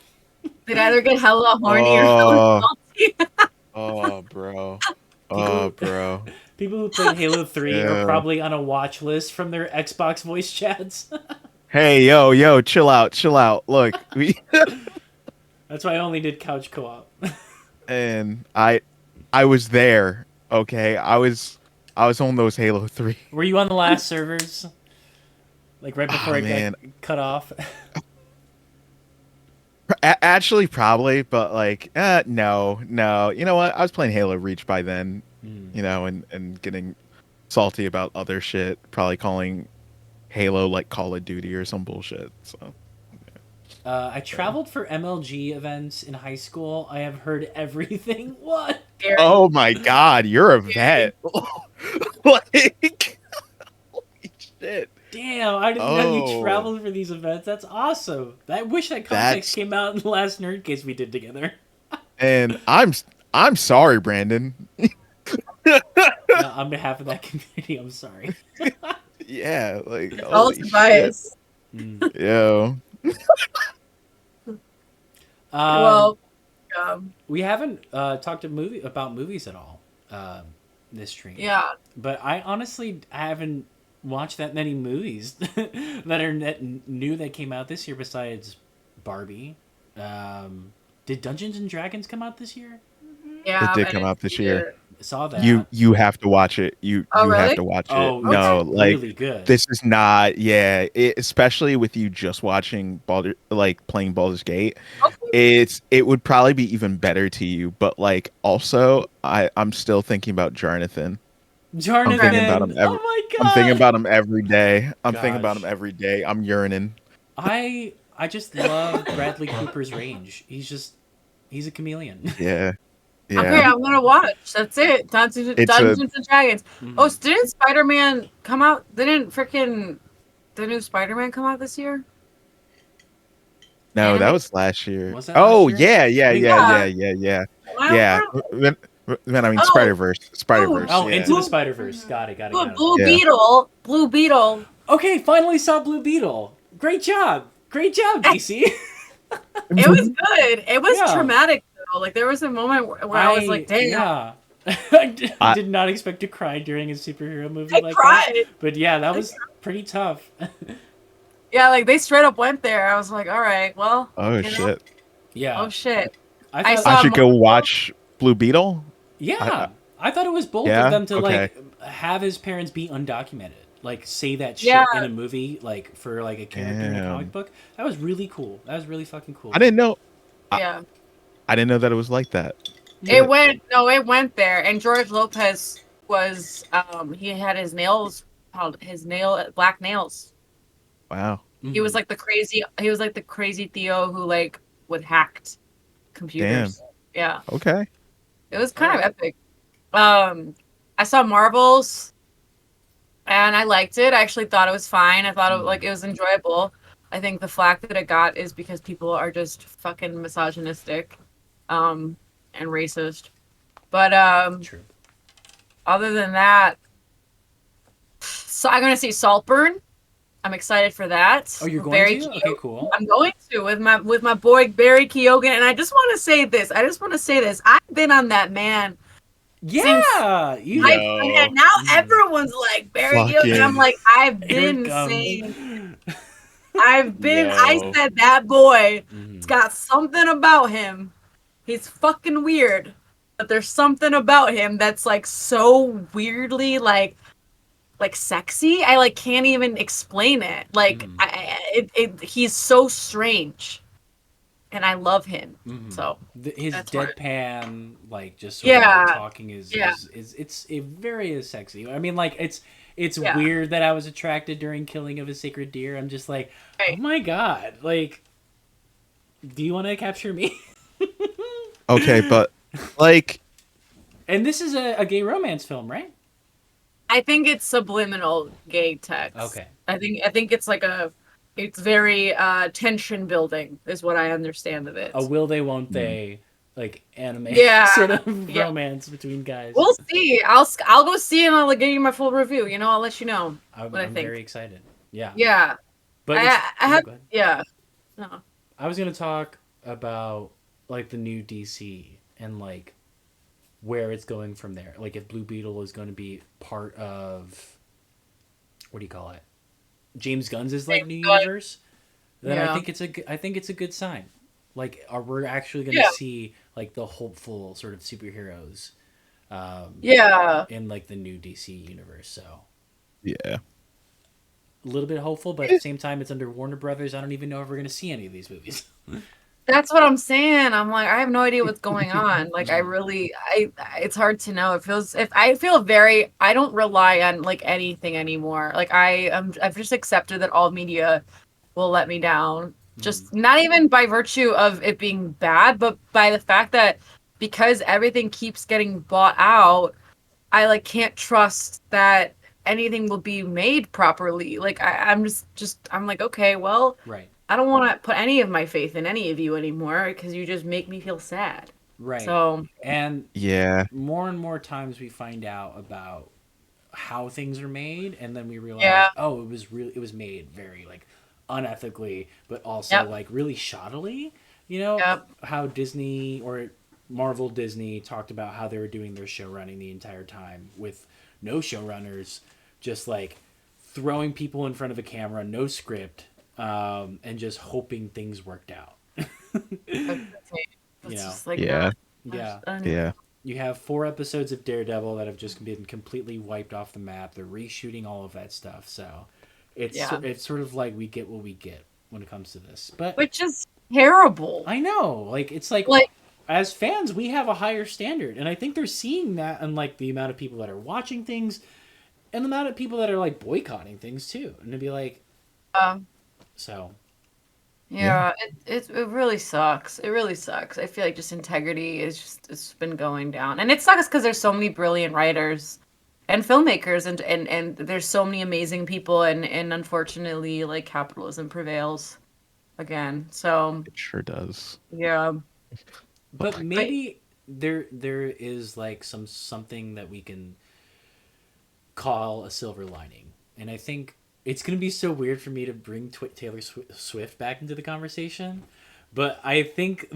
they'd either get hella horny or hella salty. Oh, bro. Oh, bro. People who played Halo 3 are probably on a watch list from their Xbox voice chats. Hey, yo, chill out. Look, that's why I only did couch co-op. And I was there. Okay, I was on those Halo 3. Were you on the last servers? Like right before it got cut off? Actually, probably, but like, no. You know what? I was playing Halo Reach by then, you know, and getting salty about other shit. Probably calling Halo like Call of Duty or some bullshit. So. I traveled for MLG events in high school. I have heard everything. What? Oh my god, you're a vet. Like, holy shit. Damn, I didn't know you traveled for these events. That's awesome. I wish that context came out in the last nerd case we did together. And I'm sorry, Brandon. No, on behalf of that community, I'm sorry. Yeah, like all bias. Yo. We haven't talked about movies at all this stream. Yeah, but I haven't watched that many movies that are new that came out this year besides Barbie. Did Dungeons and Dragons come out this year? Yeah, it did come out this year. Saw that. You have to watch it. You really? have to watch it. Oh, no, it's like really good. This is not. Yeah, especially with you just watching playing Baldur's Gate. Okay. It would probably be even better to you. But like also, I'm still thinking about Jonathan. I'm thinking about him oh my god! I'm thinking about him every day. I'm thinking about him every day. I'm yearning. I just love Bradley Cooper's range. He's a chameleon. Yeah. Yeah. Okay, I'm gonna watch. That's it. Dungeons and Dragons. Mm-hmm. Oh, didn't Spider-Man come out? Didn't freaking the new Spider-Man come out this year? No, that was last year. Was that oh last year? Yeah. Man, I mean Spider-Verse. Oh, Into the Spider-Verse. Got it. Blue Beetle. Okay, finally saw Blue Beetle. Great job, DC. It was good. It was traumatic though. Like there was a moment where I was like, "Dang." Yeah. I did not expect to cry during a superhero movie like cried. that. But yeah, that was pretty tough. Yeah, like they straight up went there. I was like, "All right, well." Oh shit. Yeah. Oh shit. I should go watch Blue Beetle. Yeah. I thought it was bold of them to like have his parents be undocumented, like say that shit in a movie, like for like a character in a comic book. That was really cool. That was really fucking cool. I didn't know. Yeah. I didn't know that it was like that. It went there, and George Lopez was he had his nails black nails. Wow. He was like the crazy Theo who like would hacked computers. Damn. Yeah. Okay. It was kind of epic. I saw Marvels and I liked it. I actually thought it was fine. I thought it was enjoyable. I think the flack that it got is because people are just fucking misogynistic and racist. But True. Other than that, so I'm gonna see Saltburn. I'm excited for that. Oh, you're going to? Okay, cool. I'm going to with my boy Barry Keoghan, and I just want to say this. I've been on that man. Yeah, and now everyone's like Barry Keoghan. I'm like, I've been saying. I said that boy. It's got something about him. He's fucking weird, but there's something about him that's like so weirdly like sexy. I like can't even explain it. Like he's so strange, and I love him. So his deadpan, like just sort of like talking is it's very sexy. I mean, like it's weird that I was attracted during Killing of a Sacred Deer. I'm just like, oh my god, like, do you want to capture me? Okay, but like, and this is a gay romance film, right? I think it's subliminal gay text. Okay. I think it's like it's very tension building is what I understand of it. A will they won't they like anime sort of romance between guys. We'll see. I'll go see it and I'll give you my full review. I'll let you know what I think. I'm very excited. Yeah. Yeah. But No. I was gonna talk about like the new DC and like where it's going from there. Like if Blue Beetle is going to be part of, what do you call it? James Gunn's like new universe. Then I think it's a good sign. Like we're actually going to see like the hopeful sort of superheroes. In like the new DC universe. So. Yeah. A little bit hopeful, but at the same time, it's under Warner Brothers. I don't even know if we're going to see any of these movies. That's what I'm saying. I'm like, I have no idea what's going on. Like, it's hard to know. I don't rely on like anything anymore. Like I've just accepted that all media will let me down. Just not even by virtue of it being bad, but by the fact that because everything keeps getting bought out, I like can't trust that anything will be made properly. Like I'm like, okay, well, right. I don't want to put any of my faith in any of you anymore because you just make me feel sad. Right. So and more and more times we find out about how things are made, and then we realize, it was made very like unethically, but also like really shoddily. How Disney or Marvel Disney talked about how they were doing their show running the entire time with no showrunners, just like throwing people in front of a camera, no script. And just hoping things worked out. You have 4 episodes of Daredevil that have just been completely wiped off the map. They're reshooting all of that stuff, so it's sort of like we get what we get when it comes to this, but which is terrible. I know, like it's like as fans, we have a higher standard, and I think they're seeing that in like the amount of people that are watching things, and the amount of people that are like boycotting things too, and to be like. So, it really sucks. It really sucks. I feel like just integrity it's been going down, and it sucks because there's so many brilliant writers and filmmakers, and there's so many amazing people, and unfortunately, like capitalism prevails again. So it sure does. Yeah, but maybe there is like something that we can call a silver lining, and I think. It's going to be so weird for me to bring Taylor Swift back into the conversation, but I think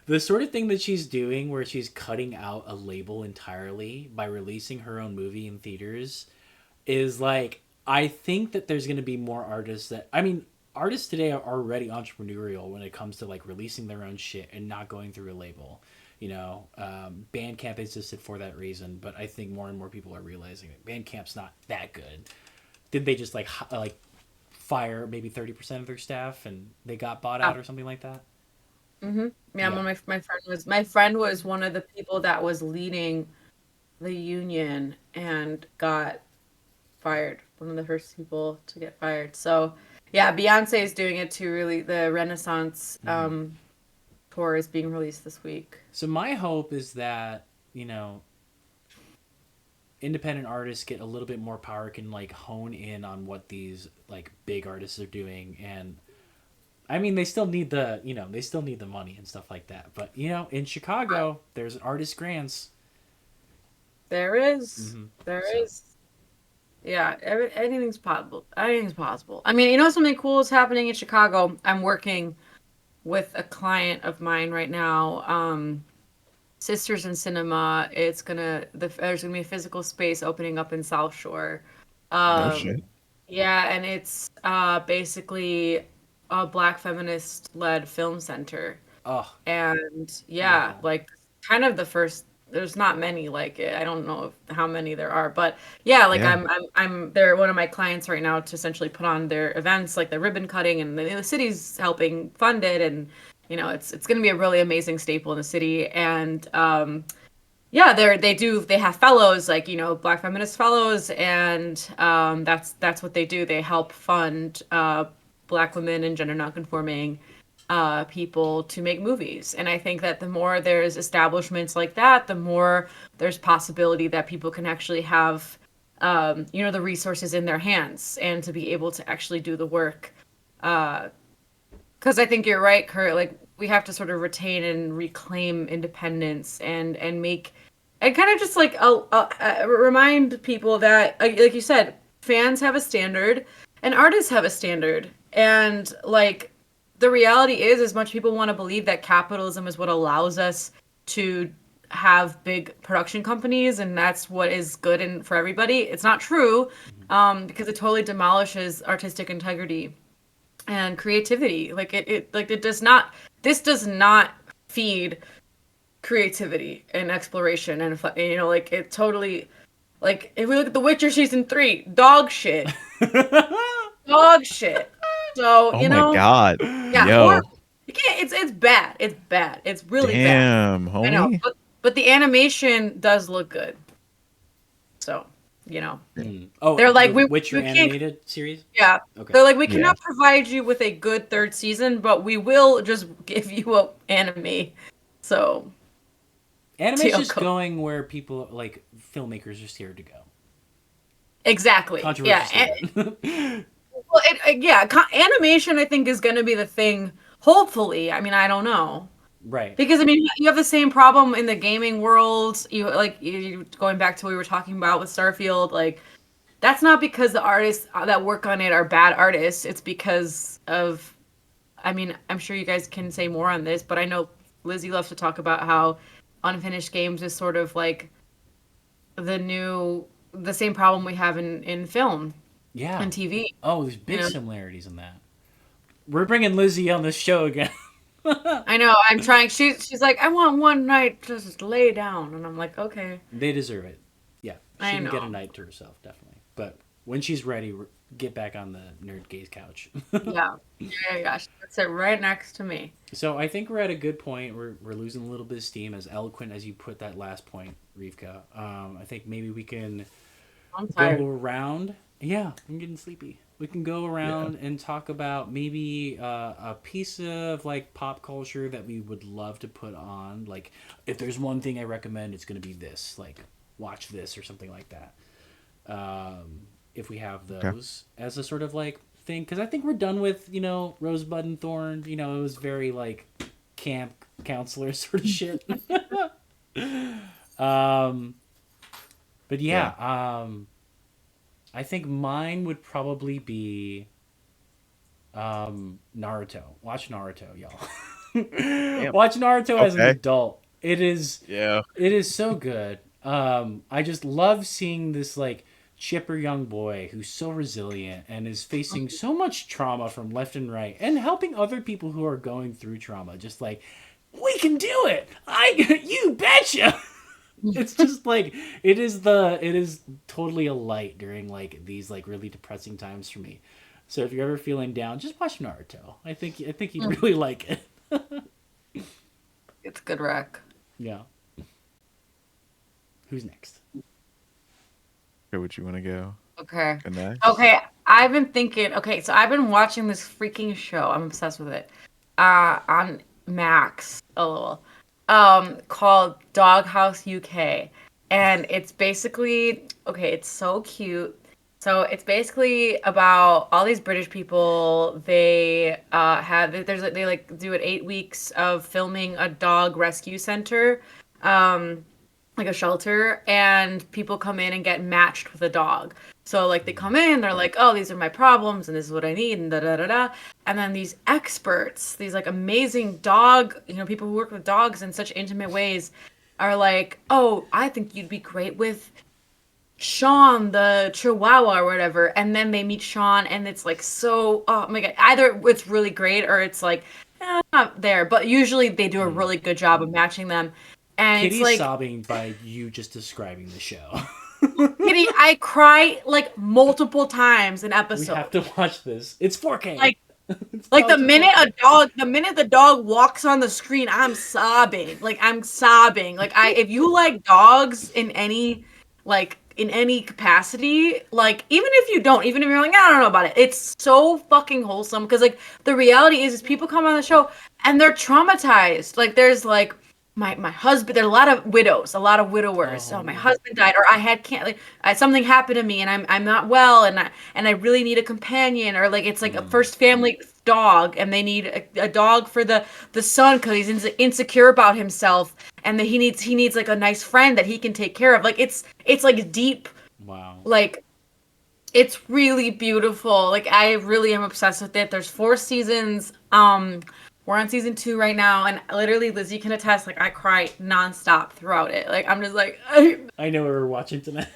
the sort of thing that she's doing where she's cutting out a label entirely by releasing her own movie in theaters is like, I think that there's going to be more artists artists today are already entrepreneurial when it comes to like releasing their own shit and not going through a label. Bandcamp existed for that reason, but I think more and more people are realizing that Bandcamp's not that good. Did they just like fire maybe 30% of their staff and they got bought out or something like that? Mm-hmm. Yeah, my friend was one of the people that was leading the union and got fired. One of the first people to get fired. So yeah, Beyonce is doing it too. Really, the Renaissance tour is being released this week. So my hope is that independent artists get a little bit more power, can like hone in on what these like big artists are doing. And I mean, they still need the money and stuff like that. But in Chicago, there's an artist grants. There is. Mm-hmm. There is. Yeah, anything's possible. Anything's possible. I mean, something cool is happening in Chicago. I'm working with a client of mine right now. Sisters in Cinema. There's gonna be a physical space opening up in South Shore. No shit. Yeah, and it's basically a Black feminist-led film center. Oh. And yeah, like kind of the first. There's not many like it. I don't know how many there are, but yeah, like yeah. They're one of my clients right now to essentially put on their events, like the ribbon cutting, and the city's helping fund it, and it's going to be a really amazing staple in the city. And yeah, they have fellows like Black feminist fellows, and that's what they do. They help fund Black women and gender nonconforming people to make movies. And I think that the more there's establishments like that, the more there's possibility that people can actually have the resources in their hands and to be able to actually do the work. Because I think you're right, Kurt, like we have to sort of retain and reclaim independence and make and kind of just like remind people that like you said, fans have a standard and artists have a standard. And like the reality is, as much people want to believe that capitalism is what allows us to have big production companies and that's what is good for everybody, it's not true, because it totally demolishes artistic integrity and creativity. Like it does not. This does not feed creativity and exploration and like it totally. Like if we look at The Witcher season 3, dog shit, dog shit. So oh my god, yeah, yo. You can't. It's bad. It's bad. It's really damn, bad. Homie. I know, but the animation does look good. So Oh, they're like Witcher animated series. Yeah, okay. They're like we cannot provide you with a good third season, but we will just give you an anime. So animation's going where people like filmmakers are scared to go. Exactly. Yeah. Well, animation I think is going to be the thing. Hopefully, I mean, I don't know. Right. Because I mean, you have the same problem in the gaming world. You going back to what we were talking about with Starfield. Like, that's not because the artists that work on it are bad artists. It's because of. I mean, I'm sure you guys can say more on this, but I know Lizzie loves to talk about how unfinished games is sort of like the same problem we have in film. Yeah. And TV. Oh, there's big similarities in that. We're bringing Lizzie on this show again. I know. I'm trying. She's like, I want one night to just lay down, and I'm like, okay. They deserve it. Yeah, she can get a night to herself, definitely. But when she's ready, get back on the Nerd Gaze couch. Yeah. She puts it right next to me. So I think we're at a good point. We're losing a little bit of steam, as eloquent as you put that last point, Rivka. I think maybe we can go around. Yeah, I'm getting sleepy. We can go around and talk about maybe a piece of like pop culture that we would love to put on. Like, if there's one thing I recommend, it's going to be this. Like, watch this or something like that. If we have those as a sort of like thing, because I think we're done with Rosebud and Thorn. It was very like camp counselor sort of shit. But yeah. I think mine would probably be Naruto. Watch Naruto, y'all. Watch Naruto as an adult. It is so good. I just love seeing this like chipper young boy who's so resilient and is facing so much trauma from left and right and helping other people who are going through trauma. Just like we can do it. You betcha. It's just like it is totally a light during like these like really depressing times for me. So if you're ever feeling down, just watch Naruto. I think you'd really like it. It's a good rec. Yeah. Who's next? Where would you want to go? Okay. Next? Okay, I've been thinking. Okay, so I've been watching this freaking show. I'm obsessed with it. On Max, lol. Called Doghouse UK, and it's basically it's so cute. So it's basically about all these British people. They they like do it 8 weeks of filming a dog rescue center, like a shelter, and people come in and get matched with a dog. So like they come in, they're like, oh, these are my problems and this is what I need and da da da da. And then these experts, these like amazing dog, people who work with dogs in such intimate ways are like, oh, I think you'd be great with Sean the Chihuahua or whatever. And then they meet Sean and it's like oh my god, either it's really great or it's like not there. But usually they do a really good job of matching them. And Kitty's it's like sobbing by you just describing the show. Kitty, I cry like multiple times an episode. We have to watch this. It's 4K. Like the minute the dog walks on the screen, I'm sobbing. Like if you like dogs in any capacity, like even if you're like, I don't know about it, it's so fucking wholesome because like the reality is people come on the show and they're traumatized. Like there's like my husband, there are a lot of widowers. Oh, my husband died, or something happened to me, and I'm not well, and I really need a companion, or like it's like a first family dog, and they need a dog for the son because he's insecure about himself, and that he needs like a nice friend that he can take care of. Like it's like deep. Wow. Like it's really beautiful. Like I really am obsessed with it. There's 4 seasons. We're on season 2 right now, and literally Lizzie can attest, like, I cry nonstop throughout it. Like, I'm just like... I know what we're watching tonight.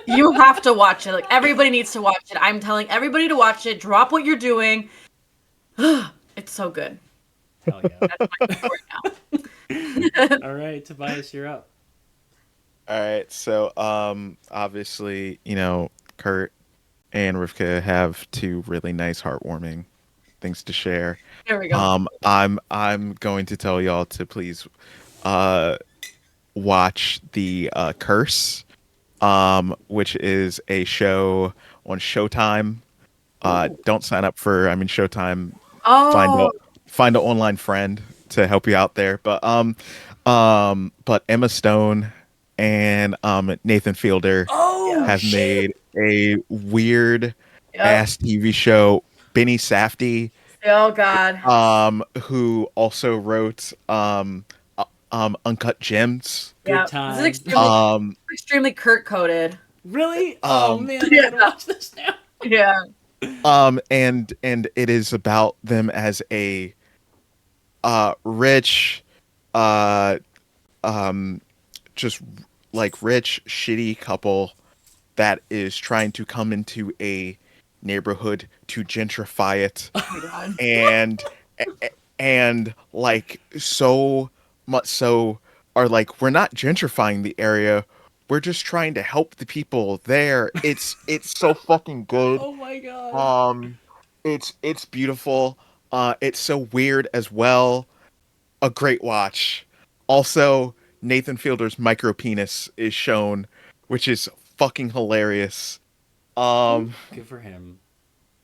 You have to watch it. Like, everybody needs to watch it. I'm telling everybody to watch it. Drop what you're doing. It's so good. Hell yeah. That's my story now. All right, Tobias, you're up. All right, so, obviously, Kurt and Rivka have 2 really nice, heartwarming things to share. There we go. I'm going to tell y'all to please watch The Curse, which is a show on Showtime. Don't sign up for Showtime. Oh. Find an online friend to help you out there. But Emma Stone and Nathan Fielder have made a weird ass TV show. Benny Safdie, oh god, who also wrote Uncut Gems. Good time. This is extremely Kurt coded. Really? Oh man, I gotta watch this now. Yeah. And it is about them as a rich, just like rich, shitty couple that is trying to come into a neighborhood to gentrify it. Oh my God. and like so much so are like, we're not gentrifying the area, we're just trying to help the people there. It's so fucking good. Oh my god. It's beautiful. It's so weird as well. A great watch. Also, Nathan Fielder's micro penis is shown, which is fucking hilarious. Good for him.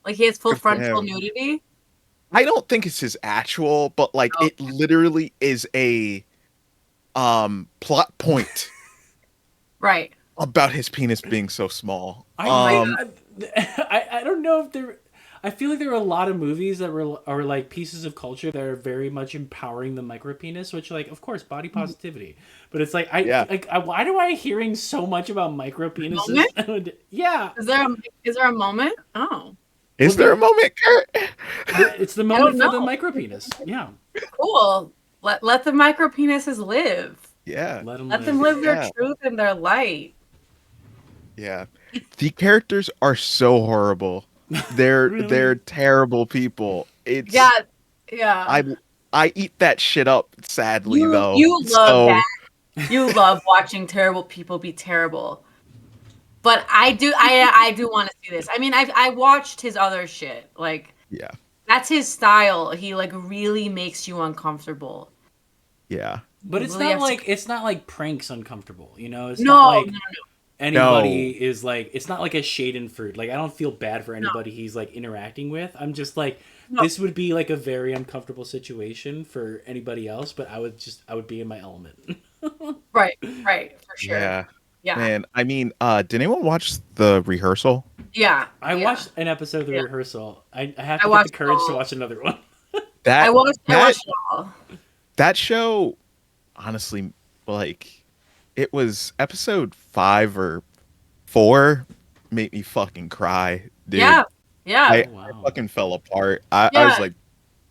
Like he has full frontal nudity? I don't think it's his actual, but like it literally is a plot point. Right. About his penis being so small. I don't know if there. I feel like there are a lot of movies that are like pieces of culture that are very much empowering the micro penis, which like of course body positivity, but it's like why do I hearing so much about micro penises? Yeah. Is there a moment? Oh. Is there a moment, Kurt? It's the moment for the micro penis. Yeah. Cool. Let the micro penises live. Yeah. Let them live their truth and their light. Yeah. The characters are so horrible. They're terrible people. It's yeah. I eat that shit up. Sadly, though, you love that. You love watching terrible people be terrible. But I do want to see this. I mean, I watched his other shit. Like, yeah, that's his style. He like really makes you uncomfortable. Yeah, but it's really not like pranks uncomfortable. You know, it's no, not like no. anybody is like. It's not like a Schadenfreude. Like I don't feel bad for anybody he's like interacting with. I'm just like this would be like a very uncomfortable situation for anybody else. But I would be in my element. Right, for sure. Yeah. Man, I mean, did anyone watch the rehearsal? Yeah. I watched an episode of the rehearsal. I have to get the courage to watch another one. I watched it all. That show, honestly, like, it was episode 5 or 4 made me fucking cry, dude. Yeah. I fucking fell apart. I was like,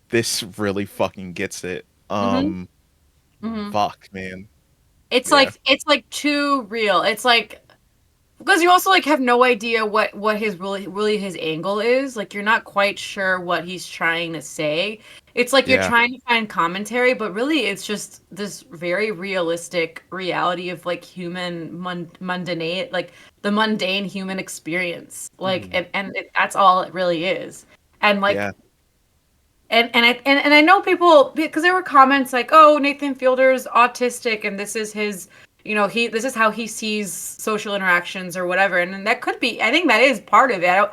this really fucking gets it. Fuck, man. It's like too real. It's like because you also like have no idea what his really his angle is. Like you're not quite sure what he's trying to say. It's like you're trying to find commentary, but really it's just this very realistic reality of like human mundane, like the mundane human experience. Like and that's all it really is. And like And I know people because there were comments like, "Oh, Nathan Fielder's autistic, and this is his, this is how he sees social interactions or whatever." And that could be. I think that is part of it.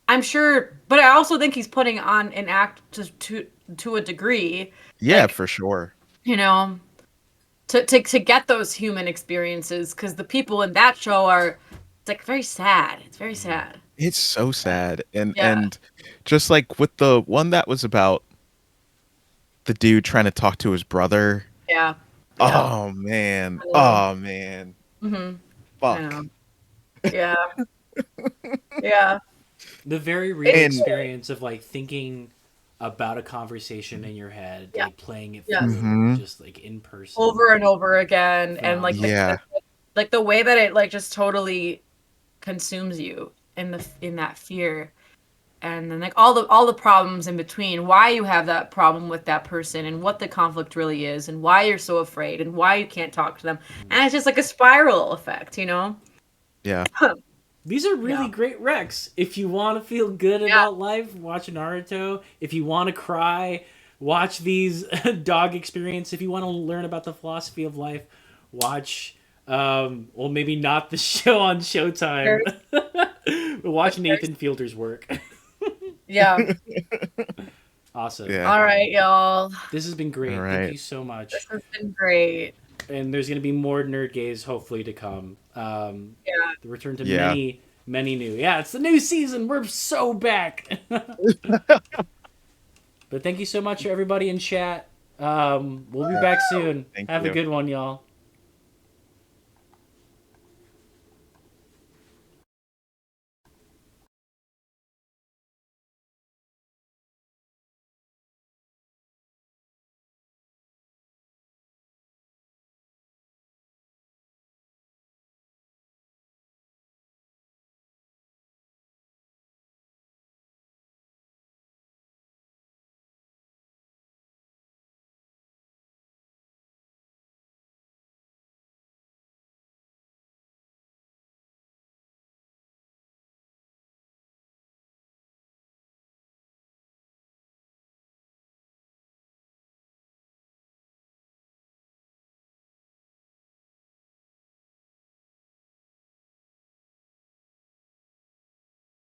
I'm sure, but I also think he's putting on an act to a degree. Yeah, for sure. To get those human experiences, because the people in that show it's like very sad. It's very sad. It's so sad. And just like with the one that was about the dude trying to talk to his brother. Yeah. Oh man. Oh man. Fuck. Yeah. Yeah. The very real experience of like thinking about a conversation in your head, like playing it through, just like in person, over and over again, and like the way that it like just totally consumes you in that fear, and then like all the problems in between, why you have that problem with that person, and what the conflict really is, and why you're so afraid, and why you can't talk to them, and it's just like a spiral effect, Yeah. These are really great recs. If you want to feel good about life, watch Naruto. If you want to cry, watch these Dog Experience. If you want to learn about the philosophy of life, watch, well, maybe not the show on Showtime, but watch Nathan Fielder's work. Yeah. Awesome. Yeah. All right, y'all. This has been great. Right. Thank you so much. This has been great. And there's going to be more Nerd Gaze hopefully to come. The return to many new. Yeah, it's the new season. We're so back. But thank you so much, everybody in chat. We'll be back soon. Have a good one, y'all.